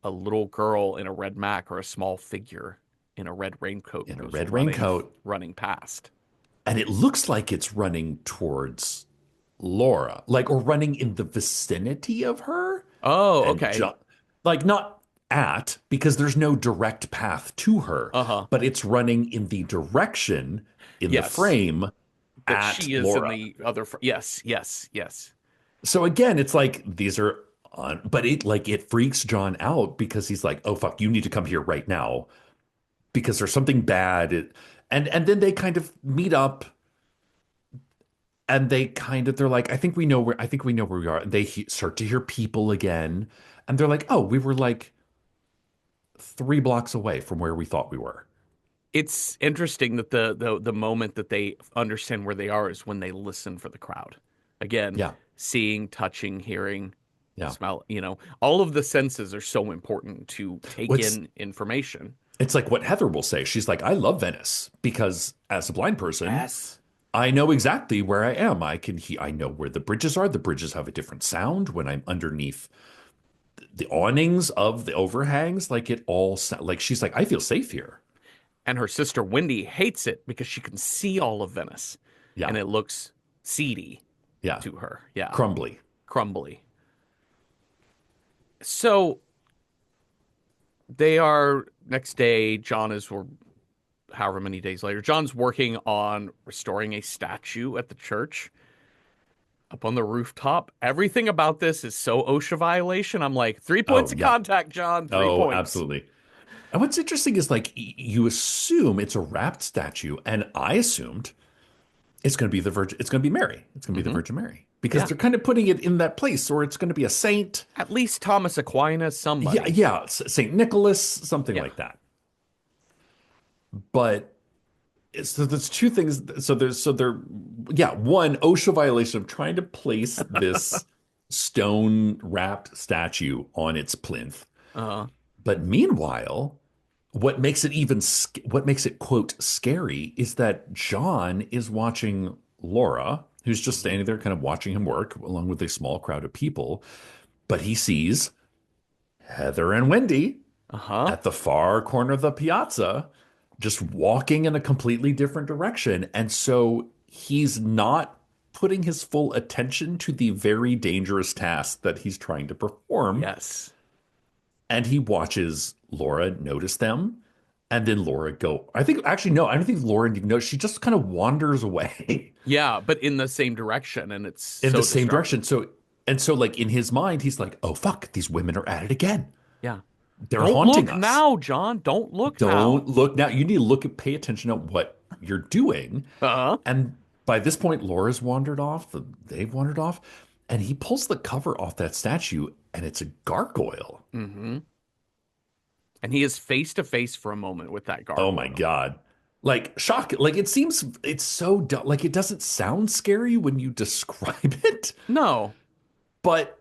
a little girl in a red mac or a small figure in a red raincoat In a goes red raincoat. running past. And it looks like it's running towards Laura, like, or running in the vicinity of her. Oh, And okay. like, not at, because there's no direct path to her, Uh-huh. but it's running in the direction in the Yes. frame That at she is in Laura. the other yes, yes, yes. So again, it's like these are on, but it freaks John out because he's like, "Oh fuck, you need to come here right now because there's something bad." And then they kind of meet up and they're like, I think we know where we are." And they start to hear people again, and they're like, "Oh, we were like 3 blocks away from where we thought we were." It's interesting that the moment that they understand where they are is when they listen for the crowd. Again, Yeah, seeing, touching, hearing, yeah. smell, all of the senses are so important to take What's in information. It's like what Heather will say. She's like, "I love Venice because as a blind person, Yes. I know exactly where I am. I know where the bridges are. The bridges have a different sound when I'm underneath the awnings of the overhangs. Like it all like she's like, I feel safe here. And her sister Wendy hates it because she can see all of Venice Yeah. and it looks seedy Yeah. to her. Yeah, Crumbly. crumbly. So they are next day, John is, or however many days later, John's working on restoring a statue at the church up on the rooftop. Everything about this is so OSHA violation. I'm like, 3 points Oh, of yeah. contact, John, three Oh, points. absolutely. And what's interesting is like you assume it's a wrapped statue, and I assumed it's going to be the Virgin. It's going to be Mary. It's going to be the Hmm. Virgin Mary because Yeah. they're kind of putting it in that place, or it's going to be a saint. At least Thomas Aquinas, Yeah, somebody. yeah, Saint Nicholas, something Yeah. like that. But so there's two things. Yeah, one OSHA violation of trying to place this stone wrapped statue on its plinth. Uh, But meanwhile, what makes it quote scary is that John is watching Laura, who's just mhm. standing there kind of watching him work along with a small crowd of people, but he sees Heather and Wendy Uh-huh. at the far corner of the piazza just walking in a completely different direction. And so he's not putting his full attention to the very dangerous task that he's trying to perform. Yes. And he watches Laura notice them. And then Laura go, I think, actually, no, I don't think Laura knows. She just kind of wanders away Yeah, but in the same direction, and it's in the so same distracting. direction. So, like, in his mind, he's like, oh, fuck, these women are at it again. Yeah. They're Don't haunting look us. now, John. Don't look now. Don't look now. You need to pay attention to what you're doing. Uh-huh. And by this point, Laura's wandered off. They've wandered off. And he pulls the cover off that statue, and it's a gargoyle. Mm-hmm. And he is face to face for a moment with that Oh my gargoyle. God. Like, shock. Like, it seems, it's so, like, it doesn't sound scary when you describe it. No. But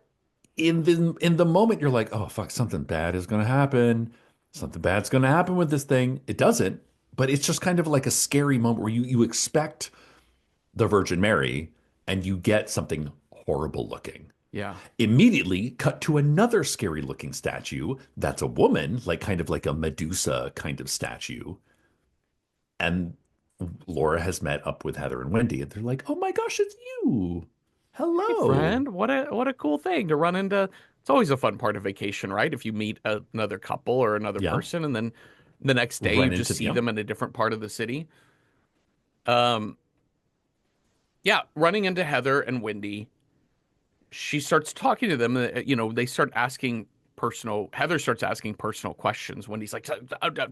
in the moment, you're like, oh, fuck, something bad is going to happen. Something bad's going to happen with this thing. It doesn't. But it's just kind of like a scary moment where you expect the Virgin Mary and you get something horrible looking. Yeah. Immediately cut to another scary looking statue that's a woman, like kind of like a Medusa kind of statue. And Laura has met up with Heather and Wendy, and they're like, "Oh my gosh, it's you! Hey, Hello!" friend. What a cool thing to run into. It's always a fun part of vacation, right? If you meet another couple or another Yeah, person, and then the next day you run just into see them. them in a different part of the city. Um, yeah, running into Heather and Wendy, she starts talking to them. They start asking Heather starts asking personal questions. Wendy's like,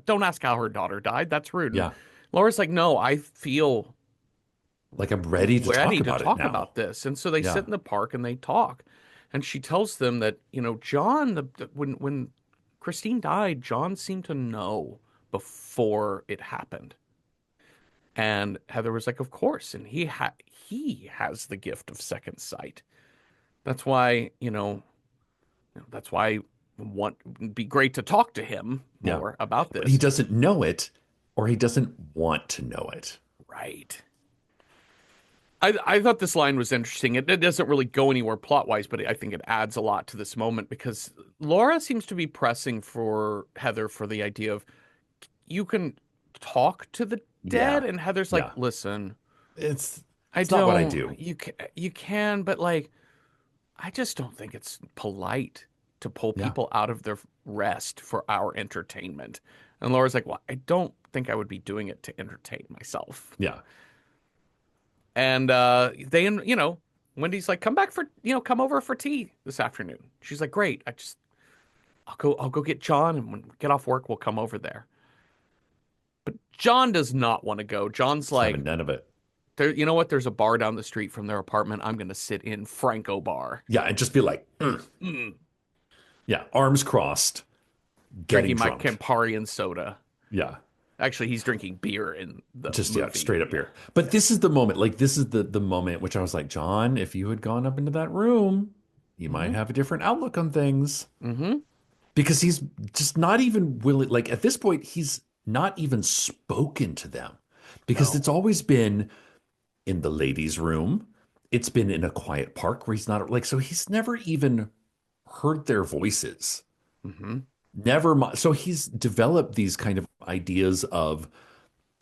Don't ask how her daughter died. That's rude." And Yeah, Laura's like, "No, I feel like I'm ready to talk ready to about it talk now. about this." And so they Yeah, sit in the park and they talk. And she tells them that, John, when Christine died, John seemed to know before it happened. And Heather was like, "Of course." And he has the gift of second sight. That's why, that's why I want it'd be great to talk to him yeah. more about But he this. doesn't know it, or he doesn't want to know it. Right. I thought this line was interesting. It doesn't really go anywhere plot wise, but I think it adds a lot to this moment because Laura seems to be pressing for Heather for the idea of you can talk to the dead, Yeah, and Heather's like, yeah. "Listen, It's I it's not what I don't. do. You can, but like, I just don't think it's polite to pull Yeah, people out of their rest for our entertainment." And Laura's like, "Well, I don't think I would be doing it to entertain myself." yeah. And Wendy's like, come over for tea this afternoon. She's like, "Great. I'll go get John, and when we get off work, we'll come over there." But John does not want to go. John's It's like, having none of it. you know what? There's a bar down the street from their apartment. I'm going to sit in Franco Bar, Yeah, and just be like, "Mm." mm, Yeah, arms crossed, getting drinking my drunk. Campari and soda. Yeah. Actually, he's drinking beer in the Just yeah, movie. straight up Yeah. here. But this is the moment, like this is the moment which I was like, John, if you had gone up into that room, you might Hmm. have a different outlook on things. Hmm. Because he's just not even willing, like at this point, he's not even spoken to them. Because No. it's always been in the ladies' room. It's been in a quiet park where he's not like, so he's never even heard their voices. Hmm. Never mind. So he's developed these kind of ideas of,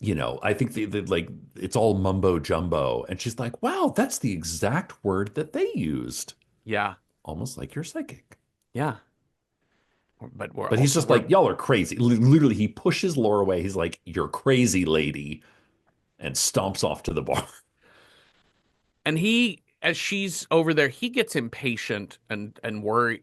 I think like it's all mumbo jumbo. And she's like, wow, that's the exact word that they used. Yeah. Almost like you're psychic. Yeah. But we're But he's also just we're like, y'all are crazy. Literally, he pushes Laura away. He's like, you're crazy, lady, and stomps off to the bar. and he as she's over there, he gets impatient and worried,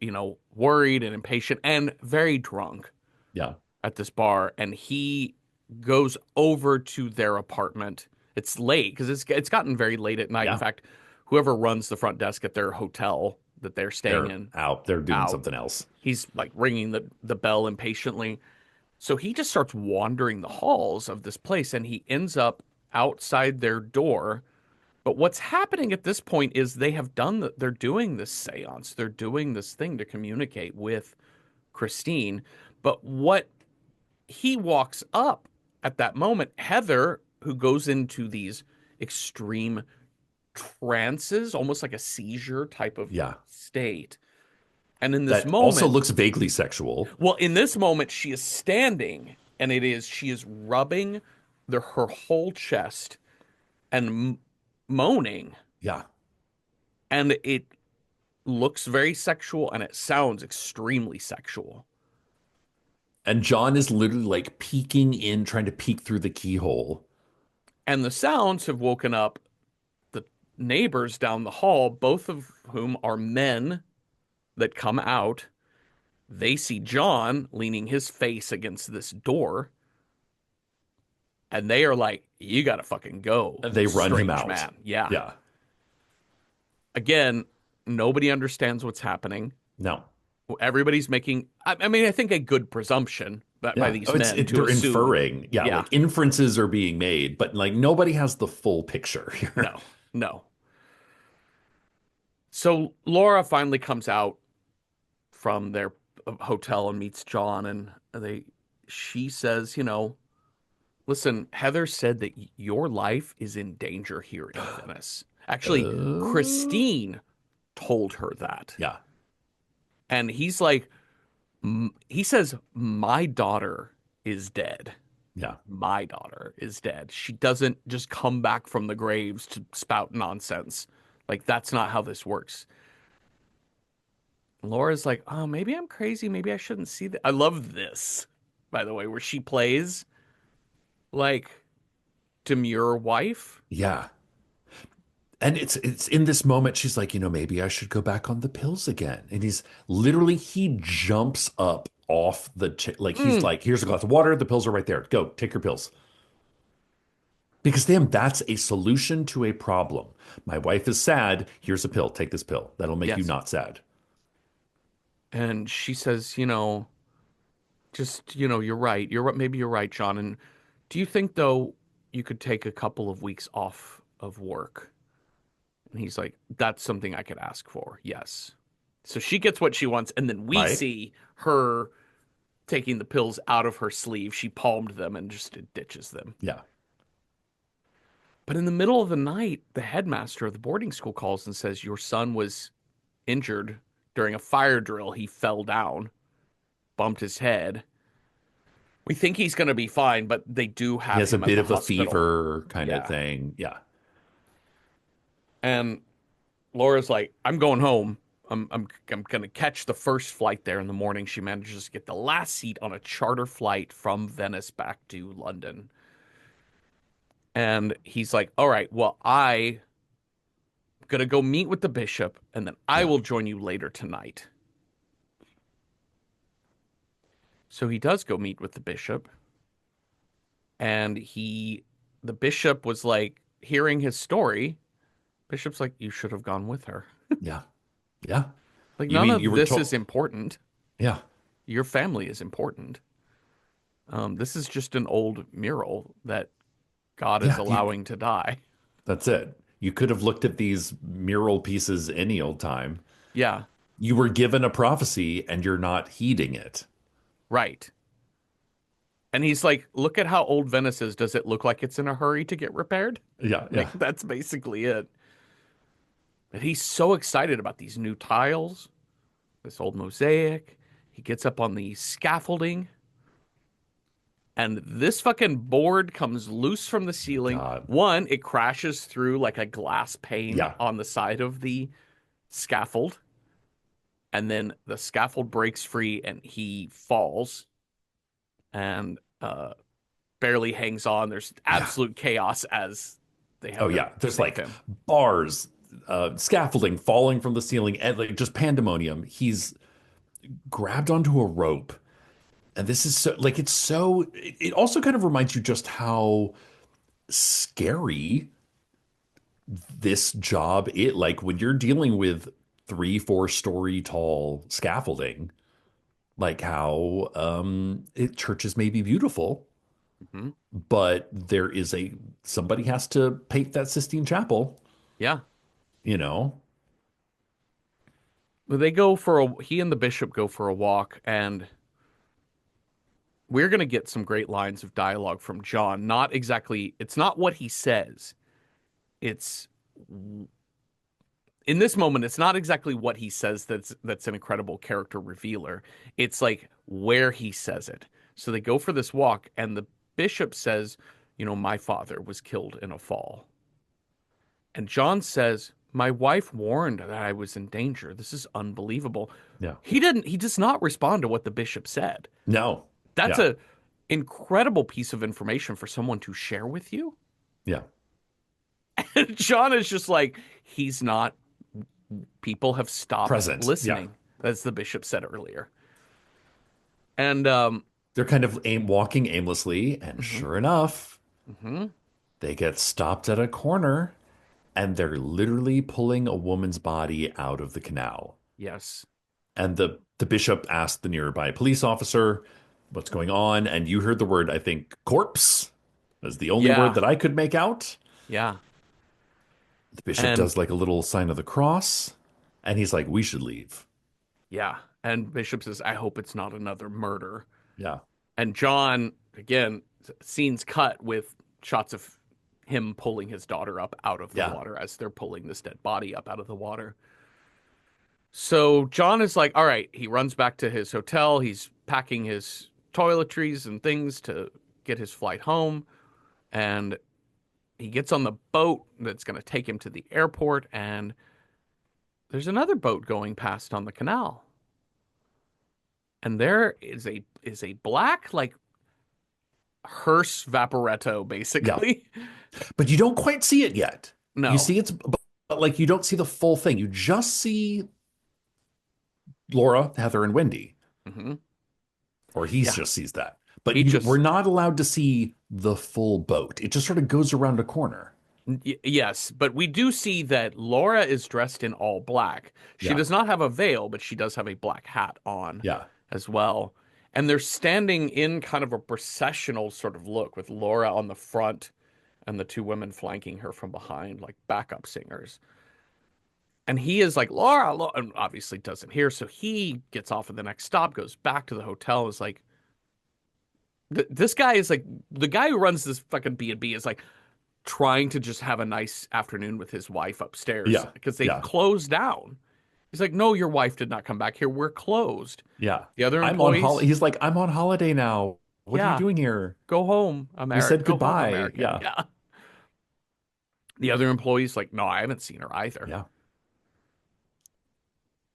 worried and impatient and very drunk Yeah. at this bar, and he goes over to their apartment. It's late because it's gotten very late at night. In Yeah. fact, whoever runs the front desk at their hotel that they're staying They're in out. They're doing out. something else. He's like ringing the bell impatiently. So he just starts wandering the halls of this place and he ends up outside their door. But what's happening at this point is they're doing this seance. They're doing this thing to communicate with Christine. But what he walks up at that moment, Heather, who goes into these extreme trances, almost like a seizure type of Yeah. state. And in this That also moment, looks vaguely sexual. well, in this moment, she is standing and she is rubbing her whole chest and moaning. Yeah. And it looks very sexual and it sounds extremely sexual. And John is literally like peeking in, trying to peek through the keyhole. And the sounds have woken up the neighbors down the hall, both of whom are men that come out. They see John leaning his face against this door, and they are like, "You gotta fucking go, And they run him strange out. man." Yeah. Yeah. Again, nobody understands what's happening. No. Everybody's making, I mean, I think a good presumption by Yeah. these Oh, men to they're assume, inferring. Yeah. yeah, Like inferences are being made, but like nobody has the full picture here. no, no. So Laura finally comes out from their hotel and meets John, and she says, listen, Heather said that your life is in danger here in Venice. Actually, Uh, Christine told her that. yeah. And he's like, he says, my daughter is dead. Yeah. My daughter is dead. She doesn't just come back from the graves to spout nonsense. Like, that's not how this works. Laura's like, oh, maybe I'm crazy. Maybe I shouldn't see that. I love this, by the way, where she plays like demure wife. Yeah. And it's in this moment she's like, maybe I should go back on the pills again. And he jumps up off like he's Mm, like, here's a glass of water, the pills are right there. Go, take your pills. Because damn, that's a solution to a problem. My wife is sad. Here's a pill. Take this pill. That'll make you yes. not sad. And she says, just, you're right. Maybe you're right, John. And do you think, though, you could take a couple of weeks off of work? And he's like, that's something I could ask for. Yes. So she gets what she wants. And then we Right? see her taking the pills out of her sleeve. She palmed them and just ditches them. Yeah. But in the middle of the night, the headmaster of the boarding school calls and says, your son was injured during a fire drill. He fell down, bumped his head. We think he's going to be fine, but they do He have has a him at bit the of a hospital. fever kind of Yeah. thing. Yeah. And Laura's like, I'm going home. I'm going to catch the first flight there in the morning. She manages to get the last seat on a charter flight from Venice back to London. And he's like, all right, well, I'm going to go meet with the bishop and then I Yeah. will join you later tonight. So he does go meet with the bishop. And the bishop was like, hearing his story, bishop's like, you should have gone with her. Yeah. Yeah. Like, You none mean you of were this told? is important. Yeah. Your family is important. This is just an old mural that God is Yeah. allowing to die. That's it. You could have looked at these mural pieces any old time. Yeah, You were given a prophecy and you're not heeding it. right. And he's like, look at how old Venice is. Does it look like it's in a hurry to get repaired? Yeah, Like, yeah. that's basically it. But he's so excited about these new tiles, this old mosaic. He gets up on the scaffolding, and this fucking board comes loose from the ceiling. God. One, it crashes through like a glass pane Yeah. on the side of the scaffold, and then the scaffold breaks free and he falls and barely hangs on. There's Yeah. absolute chaos as they Oh have to yeah. There's save like him. bars, scaffolding falling from the ceiling, and like just pandemonium. He's grabbed onto a rope. And this is so like it's so it also kind of reminds you just how scary this job it like when you're dealing with 3, 4 story tall scaffolding, like how churches may be beautiful, Hmm. but there is a somebody has to paint that Sistine Chapel, Yeah. you know. Well, they go for a, he and the bishop go for a walk, and we're going to get some great lines of dialogue from John. Not exactly, it's not what he says. It's in this moment, it's not exactly what he says that's an incredible character revealer. It's like where he says it. So they go for this walk, and the bishop says, you know, my father was killed in a fall. And John says, my wife warned that I was in danger. This is unbelievable. Yeah. He does not respond to what the bishop said. No. That's Yeah. a incredible piece of information for someone to share with you. Yeah. And John is just like, he's not, people have stopped Present. Yeah. listening, as the bishop said earlier. And They're kind of walking aimlessly, and mhm, sure enough, mhm, they get stopped at a corner and they're literally pulling a woman's body out of the canal. yes. And the bishop asked the nearby police officer, what's going on? And you heard the word, I think, corpse is the only word Yeah, that I could make out. yeah. The bishop And does like a little sign of the cross, and he's like, we should leave. yeah. And Bishop says, I hope it's not another murder. Yeah. And John, again, scenes cut with shots of him pulling his daughter up out of the Yeah. water as they're pulling this dead body up out of the water. So John is like, all right, he runs back to his hotel. He's packing his toiletries and things to get his flight home. And he gets on the boat that's going to take him to the airport. And there's another boat going past on the canal. And there is a black, like, hearse vaporetto, Yeah. basically. But you don't quite see it yet. You No. see it's, but like you don't see the full thing. You just see Laura, Heather, and Wendy, Hmm. or he Yeah. just sees that. But He we're just not allowed to see the full boat. It just sort of goes around a corner. Yes, but we do see that Laura is dressed in all black. She Yeah. does not have a veil, but she does have a black hat on Yeah. as well. And they're standing in kind of a processional sort of look with Laura on the front and the two women flanking her from behind, like backup singers. And he is like, Laura, Laura, and obviously doesn't hear. So he gets off at the next stop, goes back to the hotel, is like, this guy is like, the guy who runs this fucking B&B is like, trying to just have a nice afternoon with his wife upstairs Yeah. because they've Yeah. closed down. He's like, no, your wife did not come back here. We're closed. Yeah. The other I'm on employees, holiday. He's like, I'm on holiday now. What are you yeah, doing here? go home, We America. said Go home, goodbye. American. Yeah. Yeah. The other employees, like, no, I haven't seen her either. Yeah.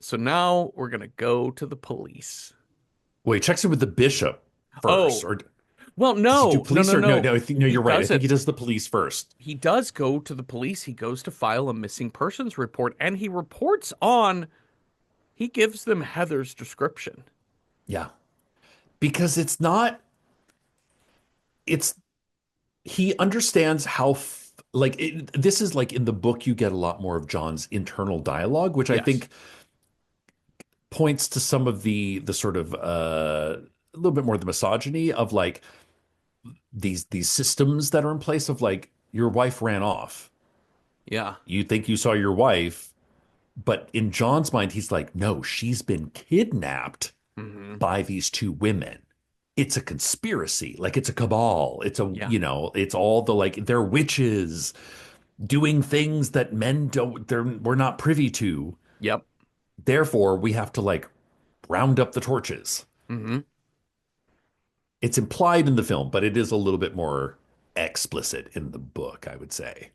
So now we're gonna go to the police. Well, he checks in with the bishop first, Oh, or well, does he do no, no, police no, or no? no. No, I think no, He you're right. I does think it. he does the police first. He does go to the police. He goes to file a missing persons report, and he reports on. He gives them Heather's description. Yeah. Because it's not, it's, he understands how, this is like in the book, you get a lot more of John's internal dialogue, which I Yes. think points to some of the sort of, a little bit more the misogyny of like these systems that are in place of like, your wife ran off. Yeah. You think you saw your wife, but in John's mind, he's like, no, she's been kidnapped Hmm. by these two women it's a conspiracy, like it's a cabal. It's a, Yeah. you know, it's all the like they're witches doing things that men don't, we're not privy to. Yep. Therefore, we have to like round up the torches. Hmm. It's implied in the film, but it is a little bit more explicit in the book, I would say.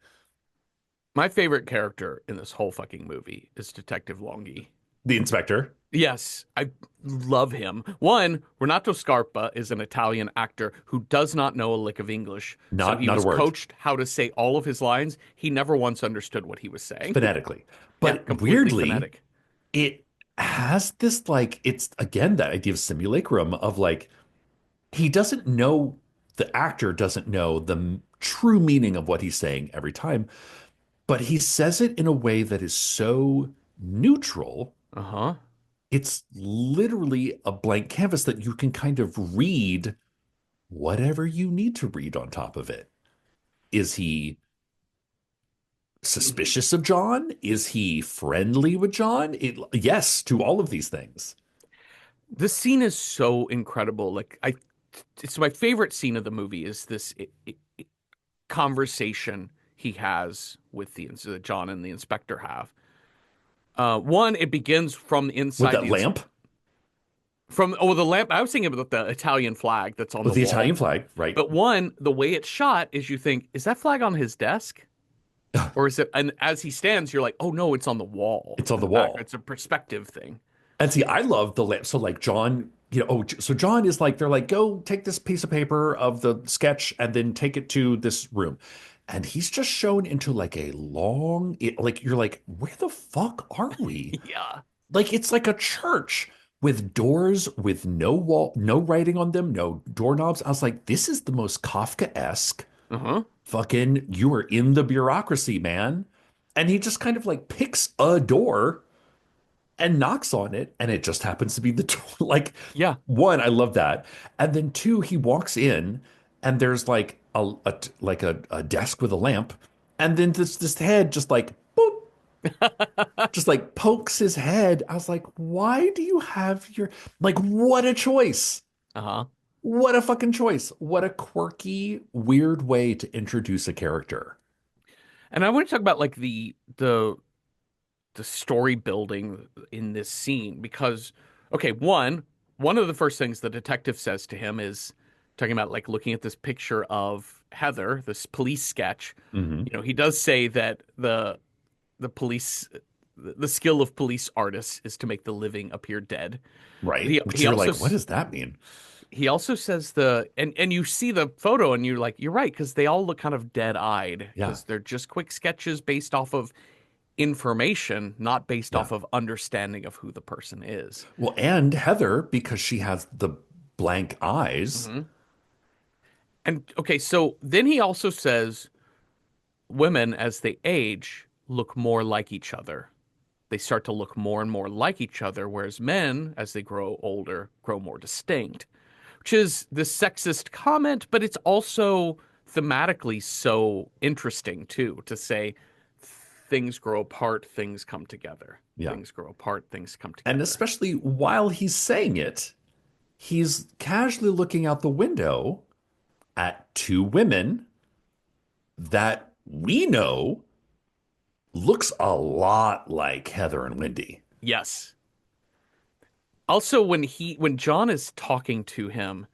My favorite character in this whole fucking movie is Detective Longhi. The inspector, Yes, I love him. One, Renato Scarpa is an Italian actor who does not know a lick of English, so he not a was word, coached how to say all of his lines. He never once understood what he was saying. phonetically. Yeah, But completely weirdly, phonetic. it has this like, it's again that idea of simulacrum of like, he doesn't know, the actor doesn't know the true meaning of what he's saying every time, but he says it in a way that is so neutral. Uh-huh. It's literally a blank canvas that you can kind of read whatever you need to read on top of it. Is he Mhm. suspicious of John? Is he friendly with John? Yes, to all of these things. This scene is so incredible. It's my favorite scene of the movie is this conversation he has with the John and the inspector have. One, it begins from With inside that lamp, from the lamp. I was thinking about the Italian flag that's on with the the wall. Italian flag, right? But one, the way it's shot is you think, is that flag on his desk? Or is it, and as he stands, you're like, oh no, it's on the wall It's on in the the back. wall. It's a perspective thing. And see, I love the lamp. So like John, so John is like, they're like, go take this piece of paper of the sketch and then take it to this room. And he's just shown into like a long, like you're like, where the fuck are we? Yeah. Like it's like a church with doors with no wall, no writing on them, no doorknobs. I was like, this is the most Kafka-esque Uh-huh. fucking, you are in the bureaucracy, man. And he just kind of like picks a door and knocks on it, and it just happens to be the door. Like, Yeah. one, I love that, and then two, he walks in, and there's like a desk with a lamp, and then this head just like boop, just like pokes his head. I was like, why do you have your like? What a choice! Uh-huh. What a fucking choice! What a quirky, weird way to introduce a character. And I want to talk about like the story building in this scene because okay, one of the first things the detective says to him is talking about like looking at this picture of Heather, this police sketch. Hmm. He does say that the police the skill of police artists is to make the living appear dead. But Right? he Which he you're also like, what does that mean? he also says and you see the photo and you're like you're right because they all look kind of dead-eyed Yeah, because they're just quick sketches based off of information, not based yeah. off of understanding of who the person is. Well, and Heather, because she has the blank eyes. Hmm. And okay, so then he also says women, as they age, look more like each other. They start to look more and more like each other, whereas men, as they grow older, grow more distinct, which is this sexist comment, but it's also thematically so interesting too to say things grow apart, things come together. Yeah. Things grow apart, things come And together. especially while he's saying it, he's casually looking out the window at two women that we know looks a lot like Heather and Wendy. Yes. Also, when John is talking to him,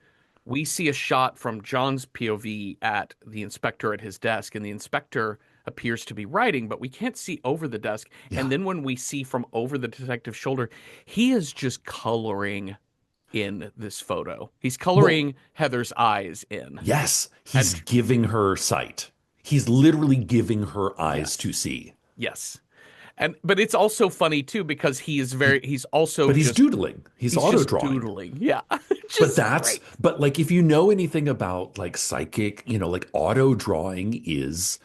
we see a shot from John's POV at the inspector at his desk, and the inspector appears to be writing, but we can't see over the desk. And Yeah. then when we see from over the detective's shoulder, he is just coloring in this photo. He's Well, coloring Heather's eyes in. yes, he's And giving her sight. He's literally giving her eyes to yes, see. yes. And but it's also funny too because he's also But he's just doodling. He's he's auto just drawing. doodling. Yeah. But Just that's, great. but like if you know anything about like psychic, like auto drawing is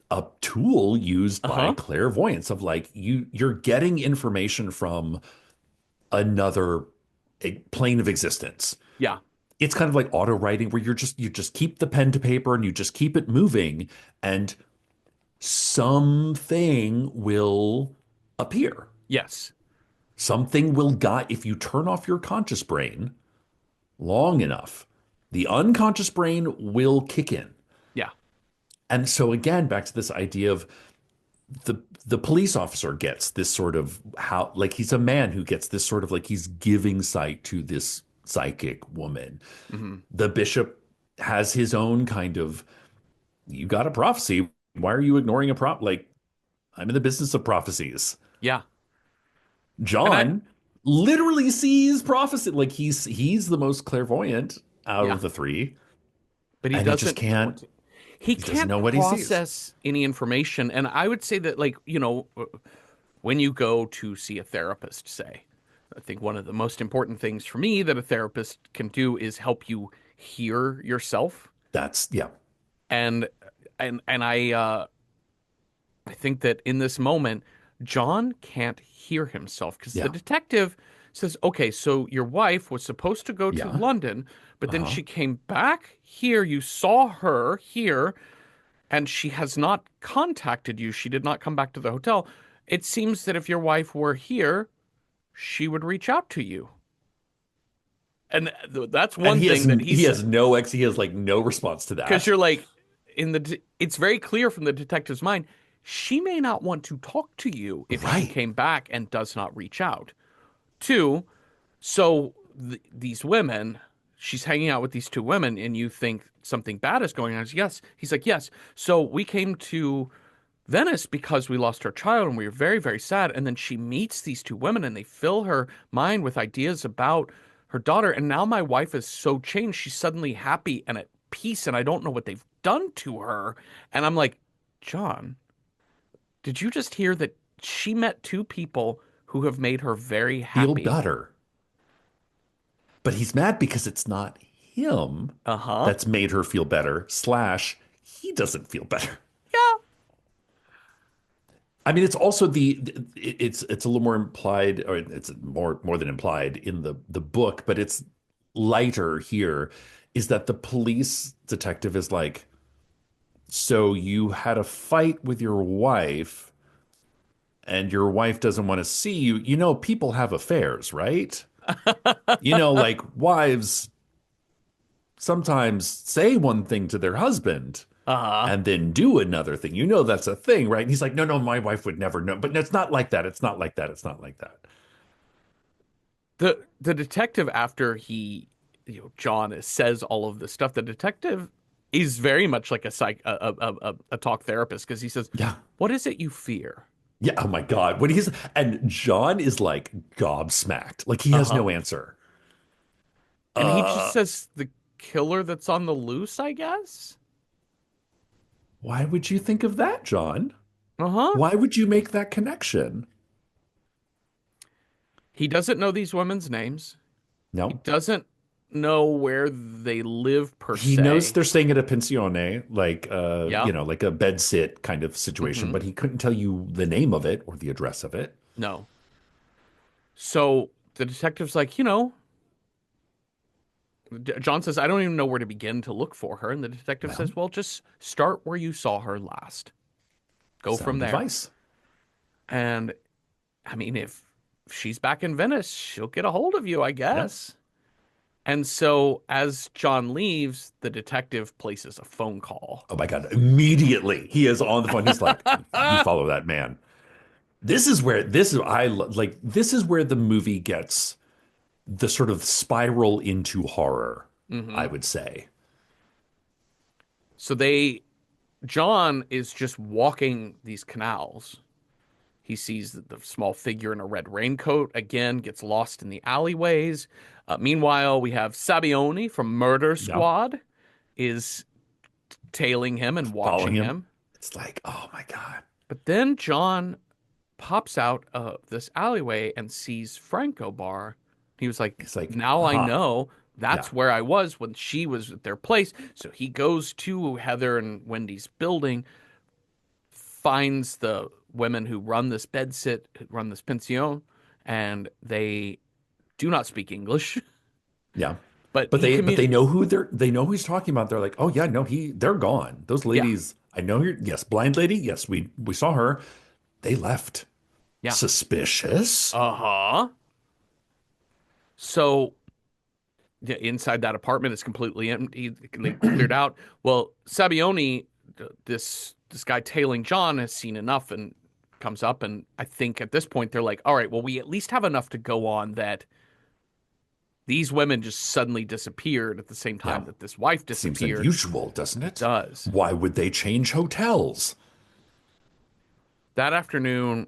a tool used by Uh-huh. clairvoyance of like you're getting information from another plane of existence. Yeah. It's kind of like auto writing where you just keep the pen to paper and you just keep it moving and something will appear. Yes. Something will guide if you turn off your conscious brain, long enough, the unconscious brain will kick in. Yeah. And so again, back to this idea of the police officer gets this sort of how like he's a man who gets this sort of like he's giving sight to this psychic woman. Hmm. The bishop has his own kind of you got a prophecy. Why are you ignoring a prop? Like I'm in the business of prophecies. Yeah. And I, John literally sees prophecy. Like he's the most clairvoyant out yeah, of the three, but he and he just doesn't know can't. what to, he He doesn't can't know what he sees. process any information. And I would say that, like, when you go to see a therapist, say, I think one of the most important things for me that a therapist can do is help you hear yourself. That's yeah, And I think that in this moment, John can't hear himself because the yeah, detective says, okay, so your wife was supposed to go to yeah. London, but then Uh-huh. she came back here. You saw her here, and she has not contacted you. She did not come back to the hotel. It seems that if your wife were here, she would reach out to you. And that's And one thing that he he said. has no ex he has like no response to Because that. you're like, it's very clear from the detective's mind, she may not want to talk to you if she Right. came back and does not reach out. Two, so these women, she's hanging out with these two women, and you think something bad is going on. Yes. He's like, yes. So we came to Venice because we lost our child and we were very, very sad. And then she meets these two women and they fill her mind with ideas about her daughter. And now my wife is so changed. She's suddenly happy and at peace. And I don't know what they've done to her. And I'm like, John, did you just hear that she met two people who have made her very Feel happy? better. But he's mad because it's not him Uh-huh. that's made her feel better, slash, he doesn't feel better. Yeah. I mean, it's also it's a little more implied, or it's more than implied in the book, but it's lighter here, is that the police detective is like, so you had a fight with your wife, and your wife doesn't want to see you. You know, people have affairs, right? You know, like wives sometimes say one thing to their husband Uh-huh. and then do another thing. You know, that's a thing, right? And he's like, no, no, my wife would never know. But it's not like that. It's not like that. It's not like that. The detective, after he, John says all of this stuff, the detective is very much like a talk therapist because he says, Yeah. "What is it you fear?" Yeah. Oh my God. When he's and John is like gobsmacked. Like he has Uh-huh. no answer. And he just Uh, says the killer that's on the loose, I guess. why would you think of that, John? Uh-huh. Why would you make that connection? He doesn't know these women's names. He No. doesn't know where they live per He knows se. they're staying at a pensione, like Yeah. like a bed sit kind of situation, Mm-hmm. but he couldn't tell you the name of it or the address of it. No. So the detective's like, John says, I don't even know where to begin to look for her. And the detective Well, says, well, just start where you saw her last. Go from sound there. advice. And I mean, if she's back in Venice, she'll get a hold of you, I Yeah. guess. And so as John leaves, the detective places a phone call. Oh my God. Immediately he is on the phone. He's like, you follow that man. This is where the movie gets the sort of spiral into horror, I Hmm. would say. So John is just walking these canals. He sees the small figure in a red raincoat again, gets lost in the alleyways. Meanwhile, we have Sabione from Murder Yeah. Squad is tailing him and Following watching him. him. It's like, oh my God. But then John pops out of this alleyway and sees Franco Bar. He was like, It's like, now I aha. know Yeah. that's where I was when she was at their place. So he goes to Heather and Wendy's building, finds the women who run this bedsit, who run this pension, and they do not speak English, Yeah. but But he they communicates. know they know who he's talking about. They're like, oh yeah, no, they're gone. Those Yeah, ladies, I know you're yes, blind lady, yes, we saw her. They left. yeah. Suspicious. Uh-huh. So inside that apartment is completely empty. They cleared out. Well, Sabione, this guy tailing John, has seen enough and comes up, and I think at this point they're like, all right, well, we at least have enough to go on that these women just suddenly disappeared at the same Yeah. time that this wife Seems disappeared. unusual, doesn't It it? does. Why would they change hotels? That afternoon,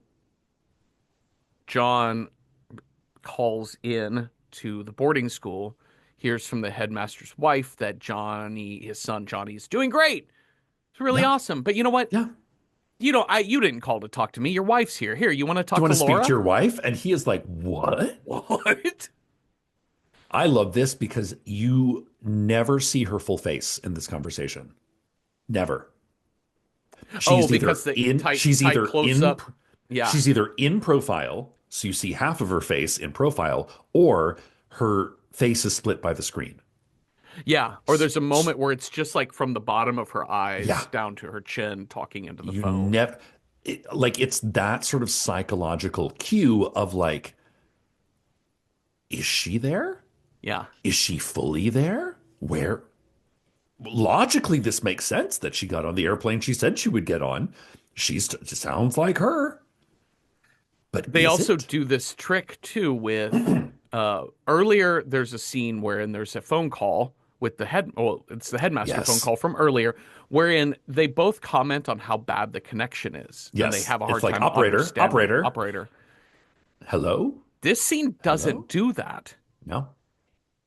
John calls in to the boarding school, hears from the headmaster's wife that Johnny, his son Johnny, is doing great. It's really Yeah. awesome. But you know what? Yeah. You didn't call to talk to me. Your wife's here. Here, you want to Do you talk want to to speak to Laura? your wife? And he is like, what? What? I love this because you never see her full face in this conversation. Never. Oh, She's either because the in tight she's tight either close in up. Yeah. she's either in profile, so you see half of her face in profile, or her face is split by the screen. Yeah. Or there's a moment where it's just like from the bottom of her Yeah, eyes down to her chin talking into the you phone. never like it's that sort of psychological cue of like, is she there? Yeah. Is she fully there? Where logically this makes sense that she got on the airplane she said she would get on. She's sounds like her, but They is also it? do this trick too with earlier there's a scene wherein there's a phone call with the head well, it's the headmaster phone Yes. call from earlier wherein they both comment on how bad the connection is and they Yes. have a It's hard like time operator, understanding operator. operator. Hello? This scene doesn't Hello? do that. No.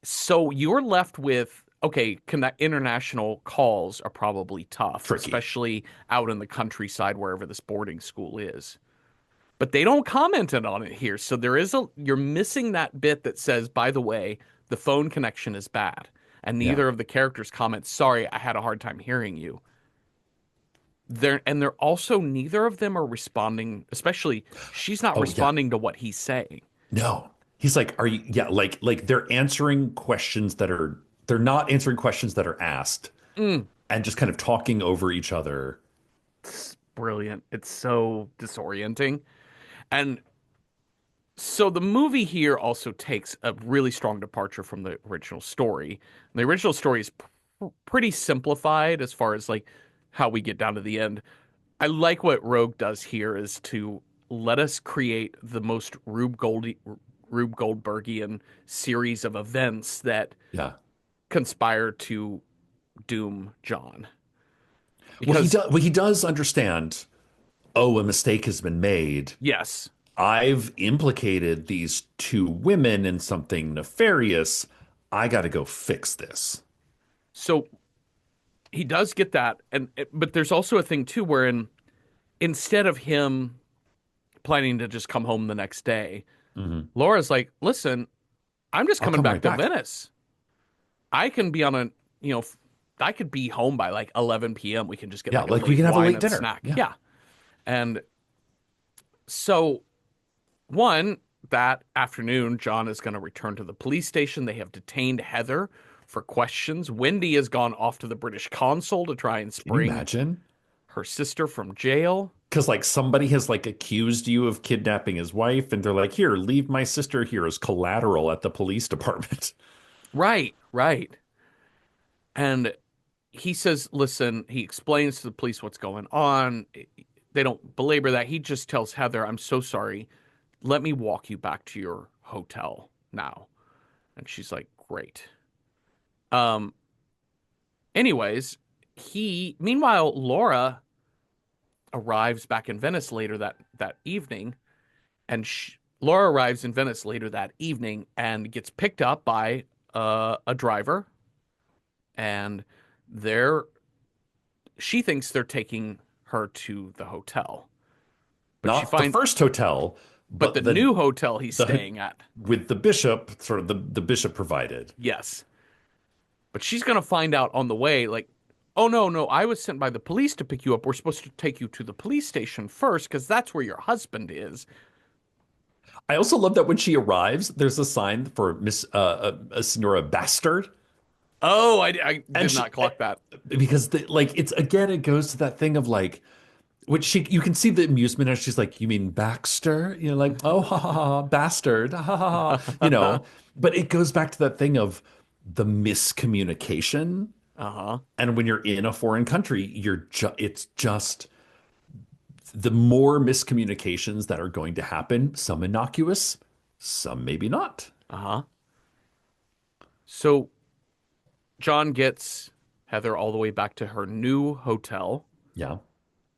So you're left with okay, international calls are probably tough, Tricky. especially out in the countryside wherever this boarding school is. But they don't comment on it here. So you're missing that bit that says, by the way, the phone connection is bad. And Yeah. neither of the characters comment, sorry, I had a hard time hearing you. They're also neither of them are responding, especially she's not Oh yeah. responding to what he's saying. No. He's like, are you yeah, like they're answering questions that are they're not answering questions that are asked Mm, and just kind of talking over each other. it's brilliant. It's so disorienting. And so the movie here also takes a really strong departure from the original story. The original story is pretty simplified as far as like how we get down to the end. I like what Rogue does here is to let us create the most Rube Goldbergian series of events that Yeah. conspire to doom John. Well, Because he does understand, oh, a mistake has been made. yes, I've implicated these two women in something nefarious. I got to go fix this. so he does get that, and but there's also a thing too wherein instead of him planning to just come home the next day, Hmm. Laura's like, "Listen, I'm just I'll coming come right back to back. Venice. I can be on a, you know, I could be home by like 11 p.m. We can just get Yeah, like a like we late can have a wine late and dinner. snack." Yeah. Yeah. And so one, that afternoon, John is going to return to the police station. They have detained Heather for questions. Wendy has gone off to the British consul to try and Can you spring imagine? her sister from jail. Because like somebody has like accused you of kidnapping his wife, and they're like, here, leave my sister here as collateral at the police department. Right, right. And he says, listen, he explains to the police what's going on. They don't belabor that. He just tells Heather, I'm so sorry. Let me walk you back to your hotel now. And she's like, great. Um, anyways, meanwhile, Laura arrives back in Venice later that evening, and Laura arrives in Venice later that evening and gets picked up by a driver, and they're she thinks they're taking her to the hotel, but she Not the finds first hotel, but the but new hotel he's the staying at. with the bishop, sort of the bishop provided. Yes, but she's gonna find out on the way, like, oh no, no, I was sent by the police to pick you up. We're supposed to take you to the police station first because that's where your husband is. I also love that when she arrives, there's a sign for Miss Senora Bastard, Oh, I and did not clock that. because like it's again, it goes to that thing of like, which she you can see the amusement as she's like, you mean Baxter? You know, like, oh ha ha ha, bastard, ha ha ha, ha. But it goes back to that thing of the miscommunication. Uh-huh. And when you're in a foreign country, it's just the more miscommunications that are going to happen, some innocuous, some maybe not. Uh-huh. So John gets Heather all the way back to her new hotel. Yeah.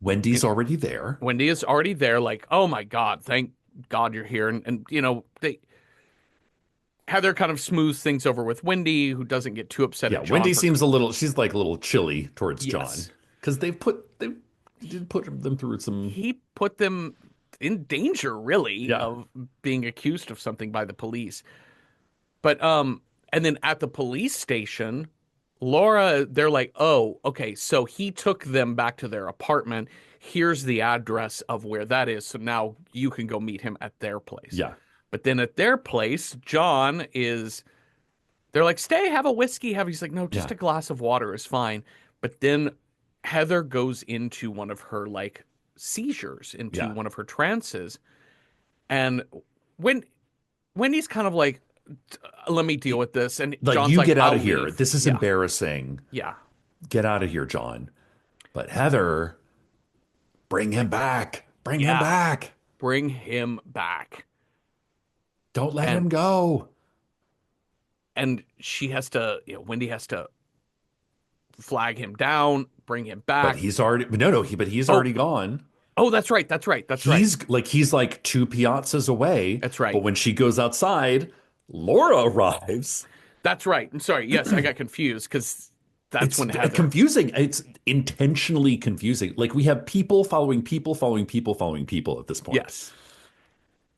Wendy's And already there. Wendy is already there, like, oh my God, thank God you're here. And they Heather kind of smooths things over with Wendy, who doesn't get too upset Yeah, at John Wendy for seems a little, she's like a little chilly towards John yes. because they did put them through some, He put them in danger, really, yeah, of being accused of something by the police. But and then at the police station, Laura, they're like, "Oh, okay, so he took them back to their apartment. Here's the address of where that is. So now you can go meet him at their place." yeah, But then at their place, John is they're like, "Stay, have a whiskey." He's like, "No, just yeah, a glass of water is fine." But then Heather goes into one of her like seizures, into yeah. one of her trances, and when Wendy's kind of like, let me deal with this. And Like, John's you like, get out I'll of here. leave. This is Yeah. embarrassing. Yeah. Get out of here, John. But Heather, bring him back. Bring him Yeah. back. Bring him back. Don't let And him go. she has to, Wendy has to flag him down, bring him But back. he's already no, no, but he's Oh, already gone. oh, that's right. That's right. That's right. He's like two piazzas away. That's right. But when she goes outside, Laura arrives. That's right. I'm sorry. Yes, I got confused because that's It's when Heather. confusing. It's intentionally confusing. Like we have people following people following people following people at this point. Yes.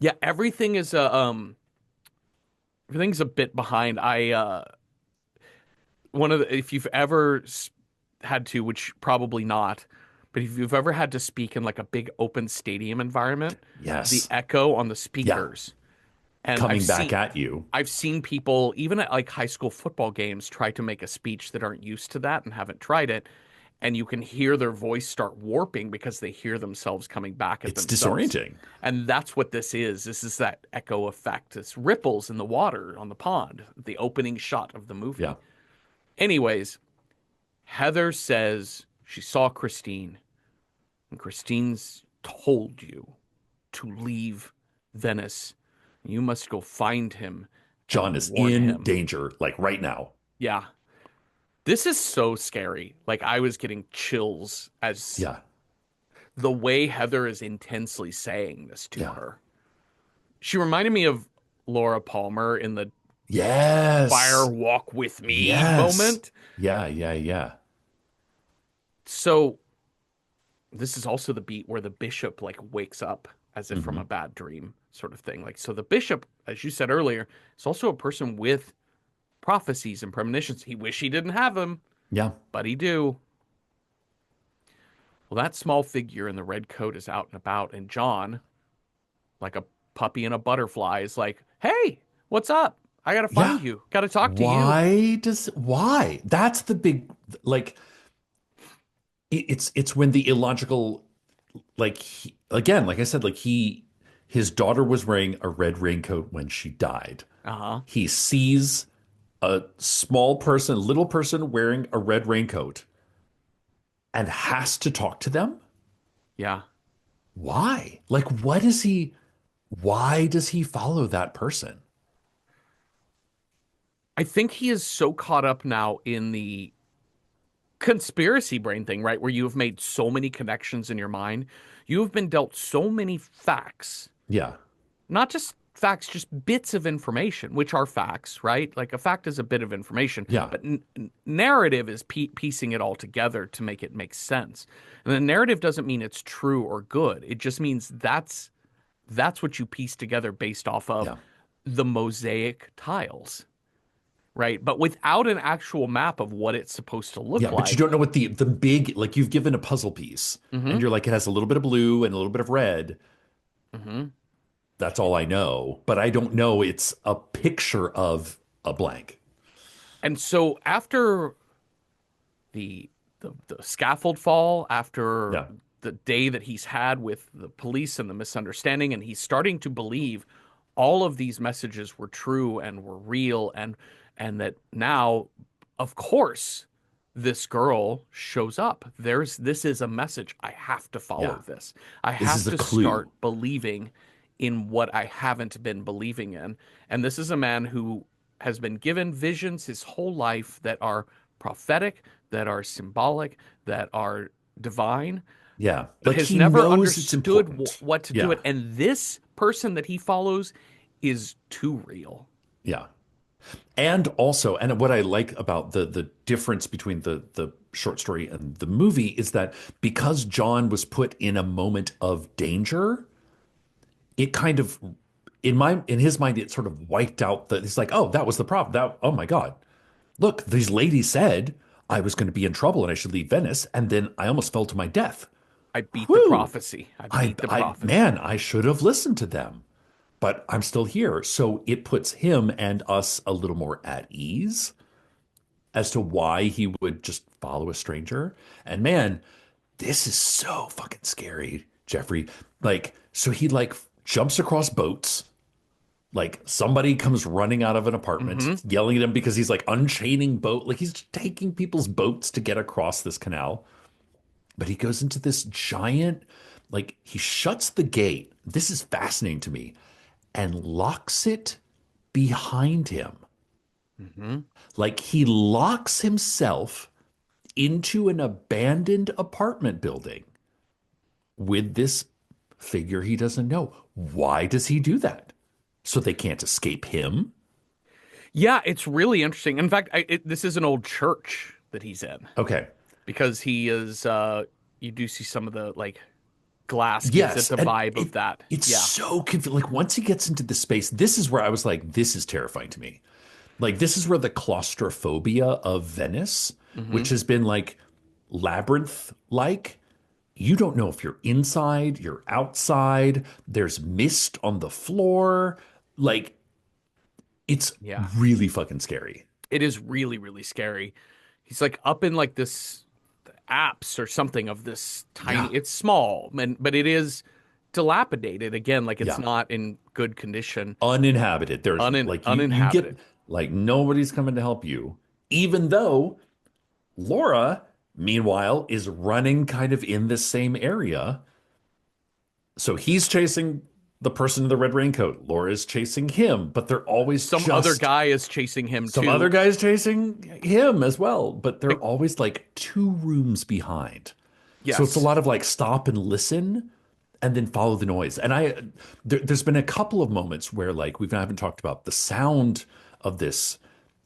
Yeah, everything's a bit behind. I one of the if you've ever had to, which probably not, but if you've ever had to speak in like a big open stadium environment, the Yes. echo on the Yeah. speakers, and Coming back at you. I've seen people even at like high school football games try to make a speech that aren't used to that and haven't tried it, and you can hear their voice start warping because they hear themselves coming back at It's themselves. disorienting. And that's what this is. This is that echo effect. It's ripples in the water on the pond, the opening shot of the Yeah. movie. Anyways, Heather says she saw Christine, and Christine's told you to leave Venice. You must go find him John and is warn in him. danger, like right now. Yeah. This is so scary. Like I was getting chills as Yeah. the way Heather is intensely saying this to Yeah. her. She reminded me of Laura Palmer in the fire Yes. walk with me Yes. moment. Yeah. Yeah. Yeah. So this is also the beat where the bishop like wakes up as if from Hmm. a bad dream sort of thing. Like so the bishop, as you said earlier, is also a person with prophecies and premonitions. He wish he didn't have them, Yeah. but he do. Well, that small figure in the red coat is out and about, and John, like a puppy and a butterfly, is like, "Hey, what's up? I gotta Yeah. find you. Gotta talk to you." Why? That's the big, like, it's when the illogical, like, again, like I said, like his daughter was wearing a red raincoat when she died. Uh-huh. He sees a small person, little person wearing a red raincoat and has to talk to them. Yeah. Why? Like, why does he follow that person? I think he is so caught up now in the conspiracy brain thing, right? Where you have made so many connections in your mind. You have been dealt so many facts, Yeah. not just facts, just bits of information, which are facts, right? Like a fact is a bit of information, Yeah. but narrative is piecing it all together to make it make sense. And the narrative doesn't mean it's true or good. It just means that's what you piece together based off of Yeah. the mosaic tiles, right? But without an actual map of what it's supposed to Yeah, look but you like. don't know what the big, like you've given a puzzle piece and Hmm. you're like it has a little bit of blue and a little bit of red. Hmm. That's all I know, but I don't know it's a picture of a blank. And so after the scaffold fall, after Yeah. the day that he's had with the police and the misunderstanding, and he's starting to believe all of these messages were true and were real, and that now, of course, this girl shows up. This is a message. I have to follow Yeah. this. I This have is a to clue. start believing in what I haven't been believing in. And this is a man who has been given visions his whole life that are prophetic, that are symbolic, that are divine, Yeah. but Like has he never knows it's understood important. what to do Yeah. it. And this person that he follows is too real. Yeah. And also, and what I like about the difference between the short story and the movie is that because John was put in a moment of danger, it kind of in his mind it sort of wiped out the it's like, oh, that was the problem. That oh my God. Look, these ladies said I was going to be in trouble and I should leave Venice, and then I almost fell to my death. I beat the Whew. prophecy. I beat the prophecy. Man, I should have listened to them, but I'm still here. So it puts him and us a little more at ease as to why he would just follow a stranger. And man, this is so fucking scary, Jeffrey. Like, so he like jumps across boats. Like somebody comes running out of an apartment, Hmm. yelling at him because he's like unchaining boat. Like he's taking people's boats to get across this canal. But he goes into this giant, like he shuts the gate. This is fascinating to me and locks it behind him. Hmm. Like he locks himself into an abandoned apartment building with this figure he doesn't know. Why does he do that? So they can't escape him? Yeah, it's really interesting. In fact, this is an old church that he's in Okay. because he is. You do see some of the like glass gives it Yes. the And vibe of that. it's Yeah. so confusing. Like once he gets into the space, this is where I was like, this is terrifying to me. Like this is where the claustrophobia of Venice, Hmm. which has been like labyrinth like, you don't know if you're inside, you're outside, there's mist on the floor. Like it's Yeah. really fucking scary. It is really, really scary. He's like up in like this apse or something of this tiny. Yeah. It's small, but it is dilapidated again. Like it's Yeah. not in good condition. Uninhabited. There's like you get Uninhabited. like nobody's coming to help you. Even though Laura, meanwhile, is running kind of in this same area. So he's chasing the person in the red raincoat. Laura's chasing him, but they're always Some other just guy is chasing him some other too. guys chasing him as well, but they're Like, always like two rooms behind. So it's a yes. lot of like stop and listen and then follow the noise. And there's been a couple of moments where like we haven't talked about the sound of this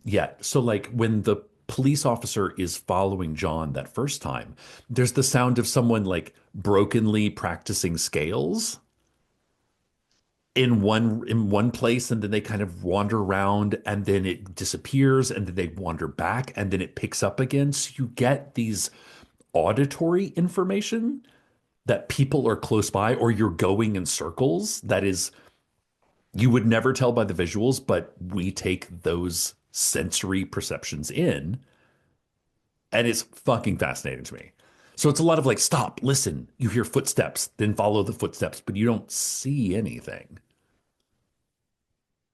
yet. So like when the police officer is following John that first time, there's the sound of someone like brokenly practicing scales in one place, and then they kind of wander around and then it disappears and then they wander back and then it picks up again. So you get these auditory information that people are close by or you're going in circles that is you would never tell by the visuals, but we take those sensory perceptions in, and it's fucking fascinating to me. So it's a lot of like stop, listen, you hear footsteps, then follow the footsteps, but you don't see anything.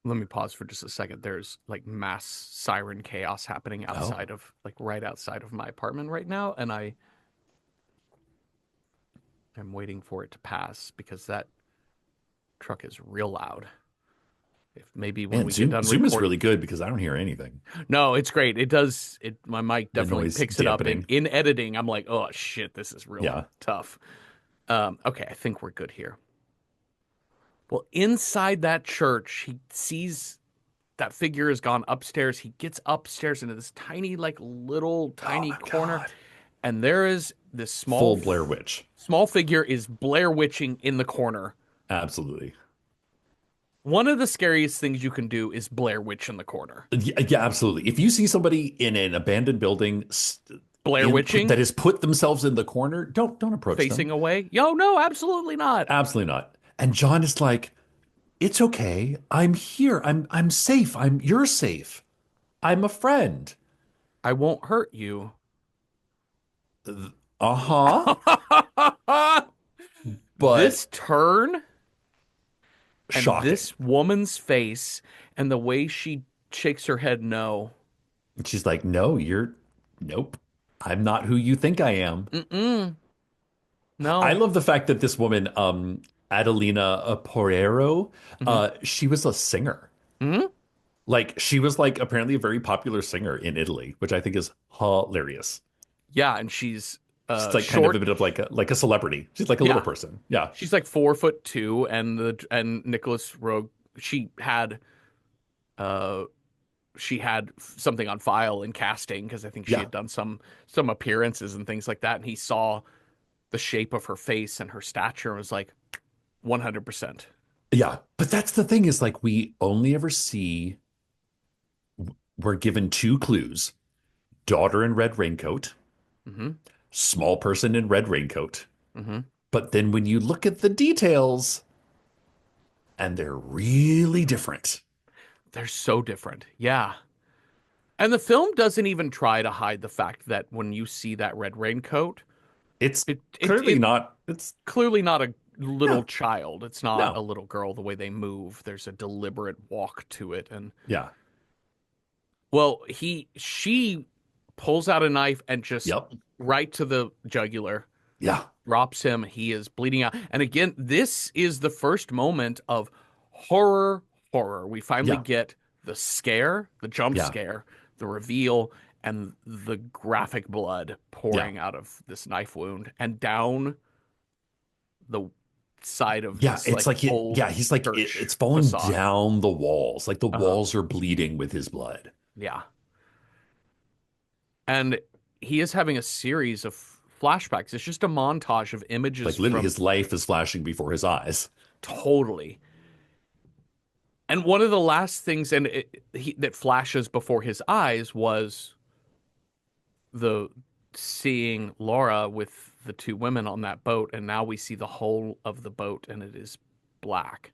Let me pause for just a second. There's like mass siren chaos happening Oh, outside of like right outside of my apartment right now, and I am waiting for it to pass because that truck is real loud. If maybe when man, we get done Zoom is recording. really good because I don't hear anything. No, it's great. It does it my mic The definitely noise picks it up and dampening. in editing I'm like, "Oh shit, this is real Yeah. tough." Okay, I think we're good here. Well, inside that church, he sees that figure has gone upstairs. He gets upstairs into this tiny like little Oh tiny my corner God. and there is this Full Blair Witch. small figure is Blair witching in the corner. Absolutely. One of the scariest things you can do is Blair Witch in the corner. Yeah, yeah, absolutely. If you see somebody in an abandoned building Blair in Witching, that has put themselves in the corner, don't approach them. facing away. Yo, no, absolutely not. Absolutely not. And John is like, "It's okay. I'm here. I'm safe. You're safe. I'm a friend." I won't hurt you. Uh-huh. This But turn and shocking. this woman's face and the way she shakes her head no. And she's like, no, nope. I'm not who you think I am. Mm-mm. I No. love the fact that this woman, Adelina Porero, Hmm. she was a singer. Hmm. Like she was like apparently a very popular singer in Italy, which I think is hilarious. Yeah, and she's She's like kind of a short. bit of like a celebrity. She's like a little Yeah. person. Yeah. She's like 4'2", and Nicholas Rogue, she had uh she had something on file in casting because I think she Yeah. had done some appearances and things like that, and he saw the shape of her face and her stature and was like 100%. Yeah. But that's the thing is like we only ever see we're given two clues. Daughter in red raincoat, Hmm. small person in red raincoat. Hmm. But then when you look at the details, and they're really different. They're so different. Yeah. And the film doesn't even try to hide the fact that when you see that red raincoat, It's it clearly not, it's, clearly not a little no, child. It's not a no. little girl the way they move. There's a deliberate walk to it. And Yeah. well, she pulls out a knife and just Yep. right to the jugular, Yeah. drops him. He is bleeding out. And again, this is the first moment of horror, horror. We finally Yeah. get the scare, the jump Yeah. scare, the reveal, and the graphic blood Yeah. pouring out of this knife wound and down the side of Yeah. this It's like like, old he's like, church it's falling facade. down the walls. Like the Uh-huh. walls are bleeding with his blood. Yeah. And he is having a series of flashbacks. It's just a montage of images Like literally from his life is flashing before his eyes. totally. And one of the last things that flashes before his eyes was the seeing Laura with the two women on that boat, and now we see the whole of the boat, and it is black,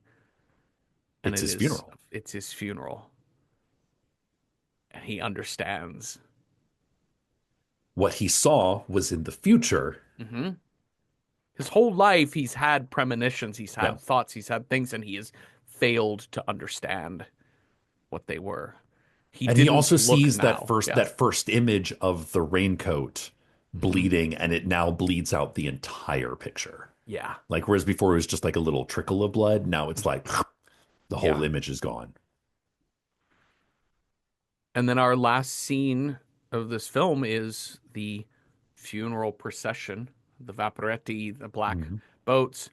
and It's his funeral. it's his funeral, and he understands. What he saw was in the future. Hmm. His whole life, he's had premonitions, he's Yeah. had thoughts, he's had things, and he has failed to understand what they were. He And he didn't also look sees now. Yeah. that first image of the raincoat Hmm. bleeding, and it now bleeds out the entire picture. Yeah. Like whereas before it was just like a little trickle of blood, now it's like the whole Yeah. image is gone. And then our last scene of this film is the funeral procession, the Vaporetti, the black Mhm. boats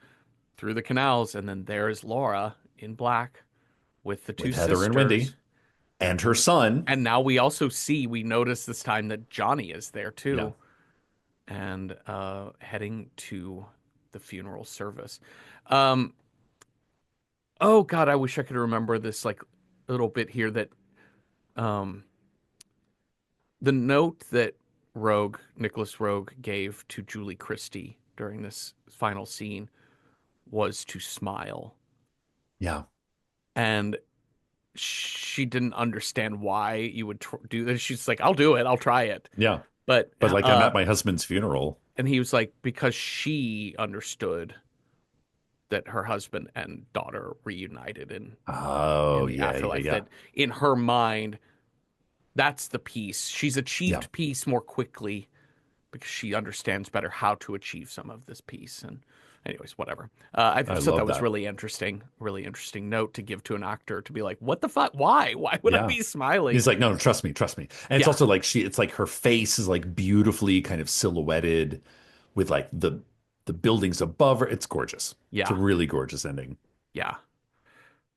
through the canals, and then there's Laura in black with the two With Heather and sisters. Wendy and her son. And now we also we notice this time that Johnny is there Yeah. too, and heading to the funeral service. Um, oh God, I wish I could remember this like little bit here that um the note that Nicholas Rogue gave to Julie Christie during this final scene was to smile. Yeah. And she didn't understand why you would do this. She's like, I'll do it. I'll try it. Yeah. But, But like I'm at my husband's funeral. and he was like, because she understood that her husband and daughter reunited Oh, in the yeah, yeah, afterlife, yeah. that in her mind, that's the peace. She's Yeah. achieved peace more quickly because she understands better how to achieve some of this peace. And anyways, whatever. I I thought that love was that. really interesting note to give to an actor to be like, what the fuck? Why? Why would I Yeah. be smiling? He's like, no, no, trust me, trust me. And it's Yeah, also like it's like her face is like beautifully kind of silhouetted with like the buildings above her. It's gorgeous. It's a yeah, really gorgeous ending. yeah.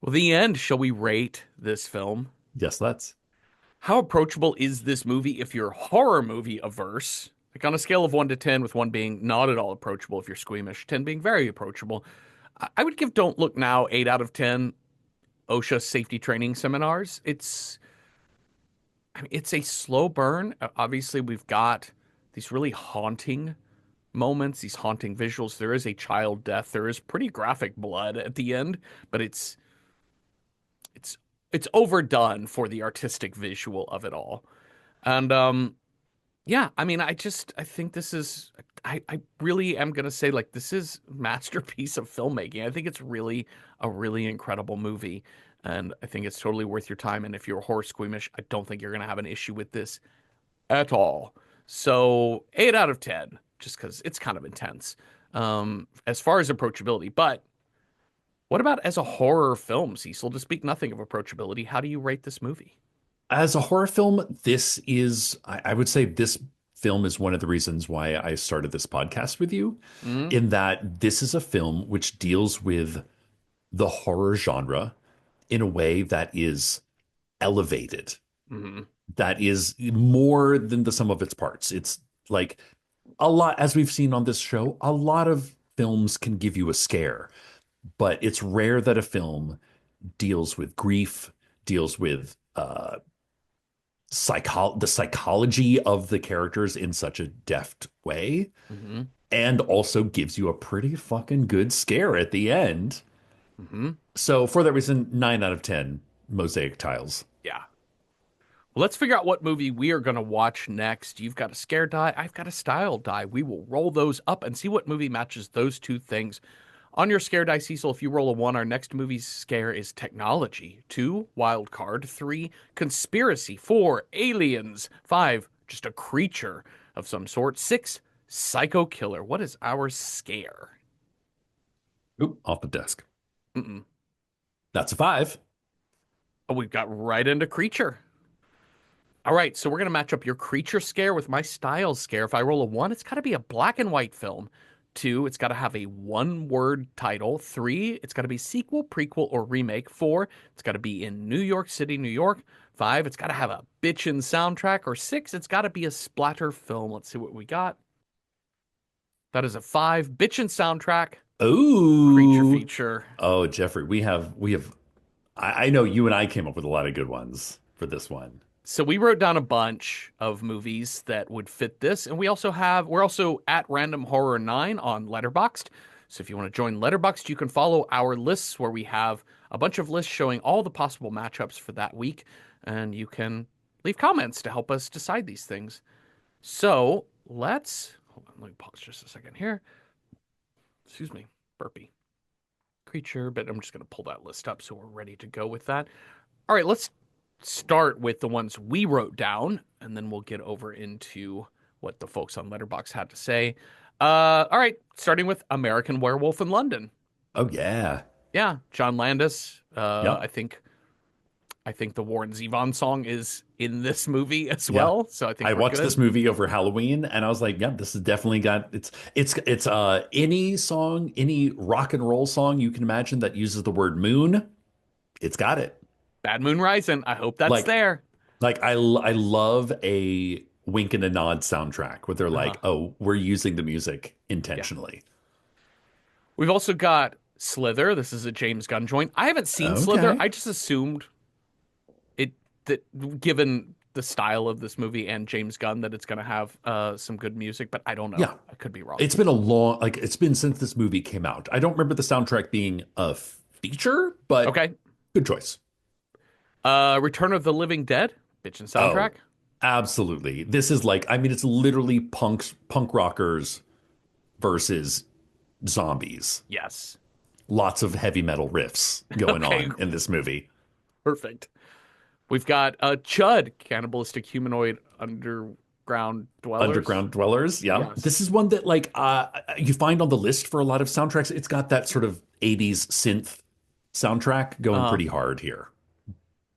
Well, the end. Shall we rate this film? Yes, let's. How approachable is this movie if you're horror movie averse? Like on a scale of 1 to 10, with 1 being not at all approachable if you're squeamish, 10 being very approachable. I would give Don't Look Now 8 out of 10 OSHA safety training seminars. I mean, it's a slow burn. Obviously, we've got these really haunting moments, these haunting visuals. There is a child death. There is pretty graphic blood at the end, but it's it's overdone for the artistic visual of it all. And yeah, I mean, I think this is I really am gonna say like this is masterpiece of filmmaking. I think it's really a really incredible movie. And I think it's totally worth your time. And if you're horror squeamish, I don't think you're going to have an issue with this at all. So 8 out of 10, just because it's kind of intense as far as approachability. But what about as a horror film, Cecil? To speak nothing of approachability, how do you rate this movie? As a horror film, I would say this film is one of the reasons why I started this podcast with you, Mm in that this is a film which deals with the horror genre in a way that is elevated, hmm that is more than the sum of its parts. It's like a lot, as we've seen on this show, a lot of films can give you a scare, but it's rare that a film deals with grief, deals with the psychology of the characters in such a deft way, hmm and also gives you a pretty fucking good scare at the end. hmm So for that reason, 9 out of 10 mosaic tiles. Yeah. Well, let's figure out what movie we are going to watch next. You've got a scare die. I've got a style die. We will roll those up and see what movie matches those two things. On your scare die, Cecil, if you roll a one, our next movie's scare is technology. Two, wild card. Three, conspiracy. Four, aliens. Five, just a creature of some sort. Six, psycho killer. What is our scare? Oop, off the desk. Mm-mm. That's a 5. Oh, we've got right into creature. All right, so we're going to match up your creature scare with my style scare. If I roll a one, it's got to be a black and white film. Two, it's got to have a one word title. Three, it's got to be sequel, prequel, or remake. Four, it's got to be in New York City, New York. Five, it's got to have a bitchin' soundtrack. Or six, it's got to be a splatter film. Let's see what we got. That is a five. Bitchin' soundtrack, creature Ooh. feature. Oh, Jeffrey, we have I know you and I came up with a lot of good ones for this one. So we wrote down a bunch of movies that would fit this, and we're also at Random Horror 9 on Letterboxd. So if you want to join Letterboxd, you can follow our lists where we have a bunch of lists showing all the possible matchups for that week, and you can leave comments to help us decide these things. So let's hold on, let me pause just a second here. Excuse me, burpee creature, but I'm just going to pull that list up so we're ready to go with that. All right, let's start with the ones we wrote down, and then we'll get over into what the folks on Letterbox had to say. All right, starting with American Werewolf in London. Oh yeah. Yeah, John Landis. Yep. I think the Warren Zevon song is in this movie as Yeah. well, so I think I we're watched this good. movie over Halloween and I was like, yeah, this has definitely got it's any song, any rock and roll song you can imagine that uses the word moon, it's got it. Bad Moon Rising. I hope that's Like there. I love a wink and a nod soundtrack where they're Uh-huh. like, "Oh, we're using the music Yeah. intentionally." We've also got Slither. This is a James Gunn joint. I haven't seen Slither. Okay. I just assumed it that given the style of this movie and James Gunn that it's going to have some good music, but I don't know. Yeah. I could be wrong. It's been a long like it's been since this movie came out. I don't remember the soundtrack being a feature, but Okay. good choice. Return of the Living Dead, bitchin' soundtrack. Oh, absolutely. This is like, I mean, it's literally punk rockers versus zombies. Yes. Lots of heavy metal riffs going Okay, on in this movie. perfect. We've got Chud, cannibalistic humanoid underground dwellers. Underground Dwellers. Yeah. Yes. This is one that like you find on the list for a lot of soundtracks. It's got that sort of 80s synth soundtrack going Uh, pretty hard here.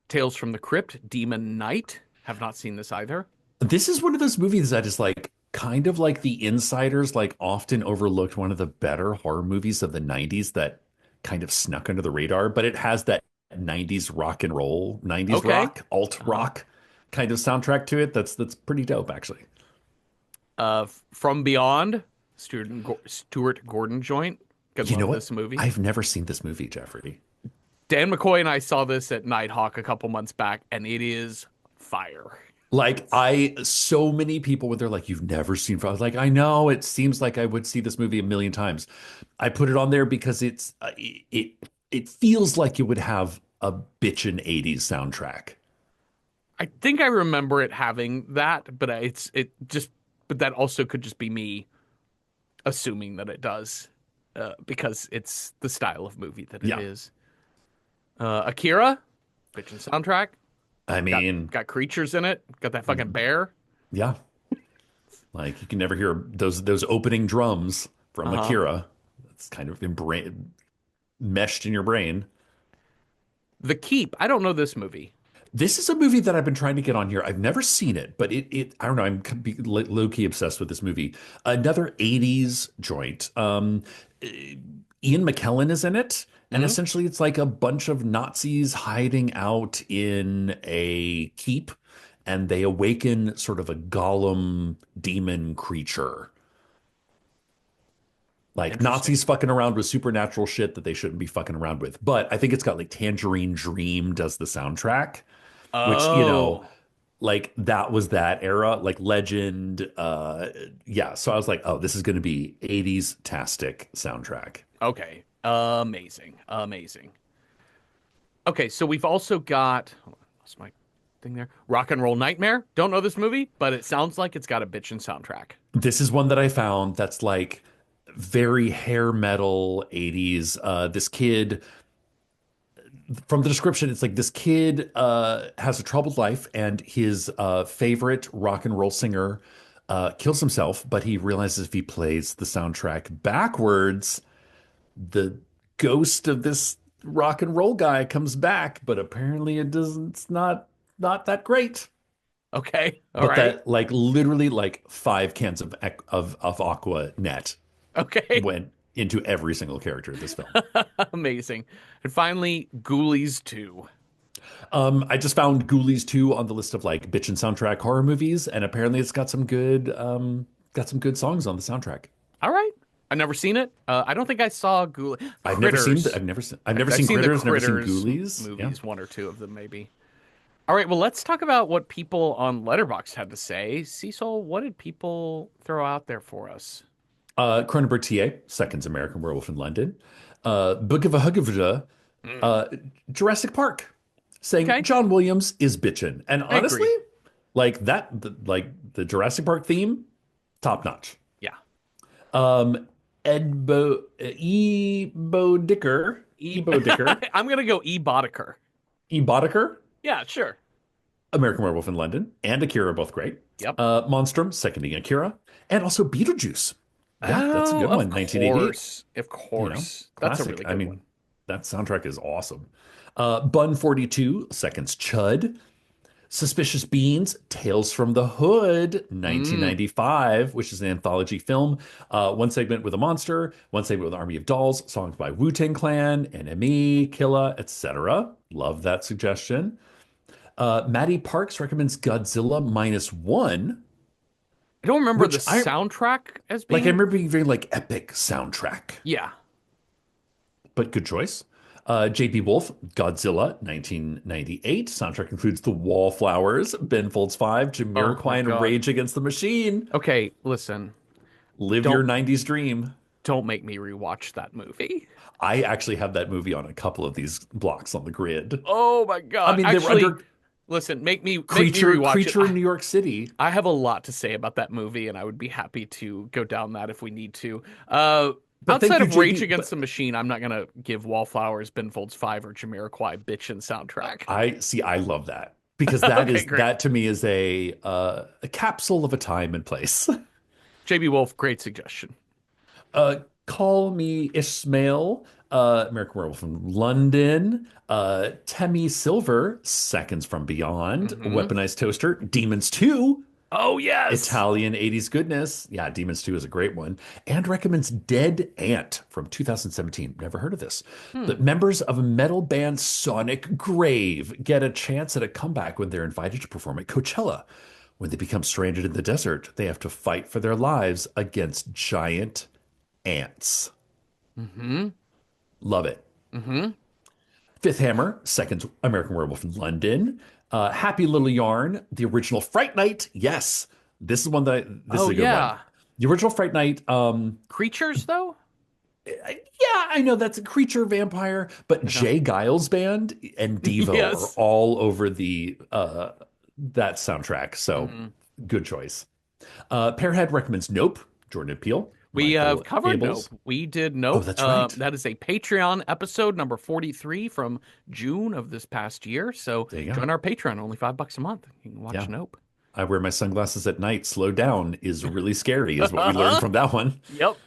Tales from the Crypt, Demon Knight. Have not seen this either. This is one of those movies that is like kind of like The Insiders, like often overlooked, one of the better horror movies of the 90s that kind of snuck under the radar, but it has that 90s rock and roll, 90s Okay. rock, alt Uh-huh. rock kind of soundtrack to it. That's pretty dope actually. From Beyond, Stuart Gordon joint. Could You know love what? this movie. I've never seen this movie, Jeffrey. Dan McCoy and I saw this at Nighthawk a couple months back, and it is fire. Like so many people when they're like, "You've never seen," I was like, "I know." It seems like I would see this movie a million times. I put it on there because it feels like it would have a bitchin' 80s soundtrack. I think I remember it having that, but but that also could just be me assuming that it does, because it's the style of movie that it Yeah. is. Akira, bitchin' soundtrack. I Got mean, got creatures in it. Got that fucking bear. yeah, like you can never hear those opening drums from Uh-huh. Akira. It's kind of meshed in your brain. The Keep. I don't know this movie. This is a movie that I've been trying to get on here. I've never seen it, but I don't know. I'm low key obsessed with this movie. Another 80s joint. Ian McKellen is in it. And Hmm. essentially, it's like a bunch of Nazis hiding out in a keep, and they awaken sort of a golem demon creature. Like Interesting. Nazis fucking around with supernatural shit that they shouldn't be fucking around with. But I think it's got like Tangerine Dream does the soundtrack, which, Oh, like that was that era, like Legend. Yeah. So I was like, oh, this is going to be 80s tastic soundtrack. okay. Amazing. Amazing. Okay, so we've also got hold on, what's my thing there? Rock and Roll Nightmare. Don't know this movie, but it sounds like it's got a bitchin' soundtrack. This is one that I found that's like very hair metal 80s. This kid, from the description, it's like this kid has a troubled life, and his favorite rock and roll singer kills himself, but he realizes if he plays the soundtrack backwards, the ghost of this rock and roll guy comes back, but apparently it doesn't, it's not that great. Okay, all But right. that like literally like 5 cans of Aqua Net Okay. went into every single character of this film. Amazing. And finally, Ghoulies 2. I just found Ghoulies 2 on the list of like bitchin' soundtrack horror movies, and apparently it's got some good songs on the soundtrack. All right. I've never seen it. I don't think I saw Critters. I've never I've seen seen the Critters, never seen Critters Ghoulies. Yeah. movies, one or two of them maybe. All right, well, let's talk about what people on Letterboxd had to say. Cecil, what did people throw out there for us? Cronenberg TA, Seconds American Werewolf in London. Book of a Hugavda, Mm, uh, Jurassic Park, saying okay, John Williams is bitchin'. And I honestly, agree. like like the Jurassic Park theme, top notch. Yeah. Ebo Dicker, I'm gonna go E. Boddicker. E Boddicker, Yeah, sure. American Werewolf in London, and Akira are both great. Yep. Monstrum, seconding Akira, and also Beetlejuice. Yeah, that's a Oh, good of one. 1988. course. Of You know, course. That's a classic. really I good one. mean, that soundtrack is awesome. Bun 42, Seconds Chud. Suspicious Beans, Tales from the Hood, Mm. 1995, which is an anthology film. One segment with a monster, one segment with an army of dolls, songs by Wu-Tang Clan, NME, Killa, etc. Love that suggestion. Maddie Parks recommends Godzilla minus one, I don't remember the which soundtrack as I being. remember being very like epic soundtrack, Yeah. but good choice. JP Wolf, Godzilla, 1998. Soundtrack includes The Wallflowers, Ben Folds 5, Oh my Jamiroquai, and God. Rage Against the Machine. Okay, listen. Live your Don't 90s dream. don't make me rewatch that movie. I actually have that movie on a couple of these blocks on the grid. Oh my I God. mean, they were Actually, under listen, make me rewatch it. Creature in New York City. I have a lot to say about that movie, and I would be happy to go down that if we need to. But thank Outside you, of Rage JB. Against But the Machine, I'm not gonna give Wallflowers, Ben Folds 5, or Jamiroquai bitchin' soundtrack. I see, I love that because Okay, great. that to me is a capsule of a time and place. JB Wolf, great suggestion. Uh, Call Me Ishmael, American Werewolf in London, Temmie Silver, Seconds from Beyond, Hmm. Weaponized Toaster, Demons 2, Oh yes. Italian 80s goodness. Yeah, Demons 2 is a great one. And recommends Dead Ant from 2017. Never heard of this. Hmm. The members of a metal band Sonic Grave get a chance at a comeback when they're invited to perform at Coachella. When they become stranded in the desert, they have to fight for their lives against giant ants. Mm-hmm. Love it. Mm-hmm. Fifth Hammer, second American Werewolf in London. Happy Little Yarn, the original Fright Night. Yes, this is one this is Oh a good one. yeah. The original Fright Night. Creatures though? Yeah, I know that's a creature vampire, but Uh-huh. Jay Giles Band and Devo are Yes. all over the that soundtrack. So Hmm. good choice. Pearhead recommends Nope, Jordan Peele. We have Michael covered Abels. Nope. We did Oh, Nope. that's right. That is a Patreon episode number 43 from June of this past year. So There you go. join our Patreon, only $5 a month. You can watch Yeah. Nope. I wear my sunglasses at night. Slow down is really scary, is what we learned from that one. Yep.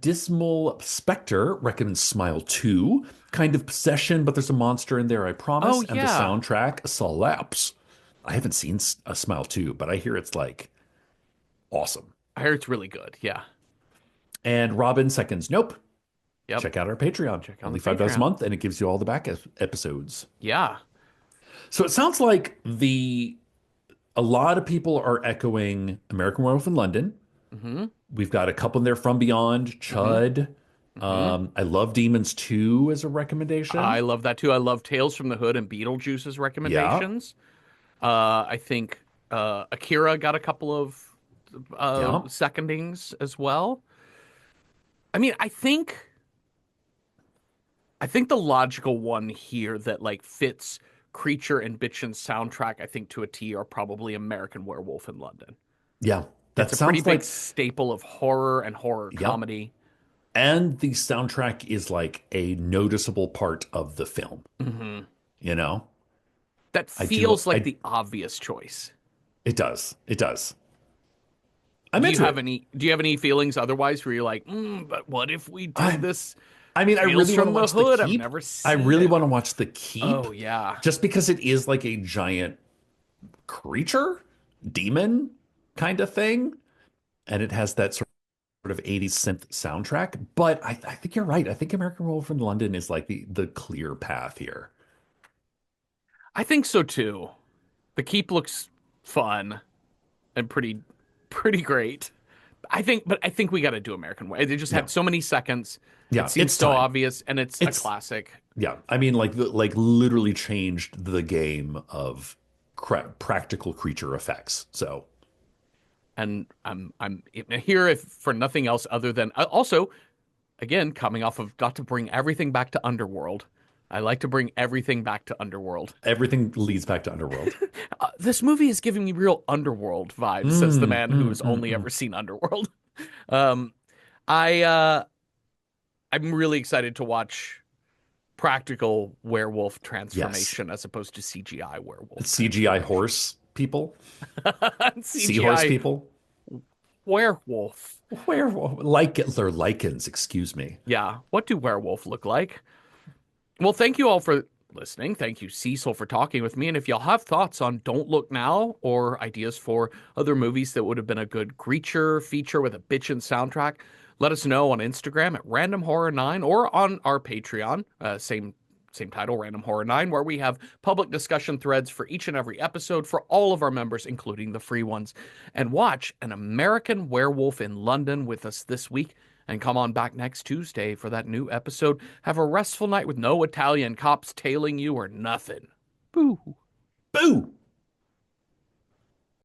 Dismal Spectre recommends Smile 2. Kind of possession, but there's a monster in there, I Oh promise. And the yeah. soundtrack slaps. I haven't seen a Smile 2, but I hear it's like awesome. I heard it's really good. Yeah. And Robin seconds, nope. Yep. Check out our Patreon. Check out the Only $5 a Patreon. month, and it gives you all the back episodes. Yeah. So it sounds like a lot of people are echoing American Werewolf in London. Mm-hmm. We've got a couple in there from Beyond, Mm-hmm. Chud. Mm-hmm. I love Demons 2 as a I recommendation. love that too. I love Tales from the Hood and Beetlejuice's Yeah, recommendations. I think Akira got a couple of yeah, secondings as well. I mean, I think the logical one here that like fits Creature and Bitchin's soundtrack, I think to a T, are probably American Werewolf in London. yeah. It's That a pretty sounds big like, staple of horror and horror yep. comedy. And the soundtrack is like a noticeable part of the film, Hmm. you know? That I do, feels like I, the obvious choice. it does. It does. I'm Do you into have it. any do you have any feelings otherwise where you're like, but what if we did I, this I mean, I Tales really want to from the watch The Hood? I've Keep. never I seen really it. want to watch The Keep Oh yeah. just because it is like a giant creature, demon kind of thing. And it has that sort of 80s synth soundtrack. But I think you're right. I think American Werewolf in London is like the clear path here. I think so too. The Keep looks fun and pretty great. But I think we got to do American Way. They just Yeah. had so many seconds. It Yeah. seems It's so time. obvious, and it's a It's, classic. yeah. I mean, like literally changed the game of practical creature effects. So, And I'm here if for nothing else other than also again coming off of got to bring everything back to Underworld. I like to bring everything back to Underworld. everything leads back to Underworld. This movie is giving me real Underworld vibes, says the Mm, man mm, who's mm, only mm. ever seen Underworld. Um, I'm really excited to watch practical werewolf Yes. transformation as opposed to CGI werewolf CGI transformation. horse people, seahorse CGI people. werewolf. Where like they're lichens, excuse me. Yeah, what do werewolf look like? Well, thank you all for listening. Thank you, Cecil, for talking with me. And if y'all have thoughts on Don't Look Now or ideas for other movies that would have been a good creature feature with a bitchin' soundtrack, let us know on Instagram at Random Horror 9 or on our Patreon, same title, Random Horror 9, where we have public discussion threads for each and every episode for all of our members, including the free ones. And watch An American Werewolf in London with us this week. And come on back next Tuesday for that new episode. Have a restful night with no Italian cops tailing you or nothing. Boo. Boo!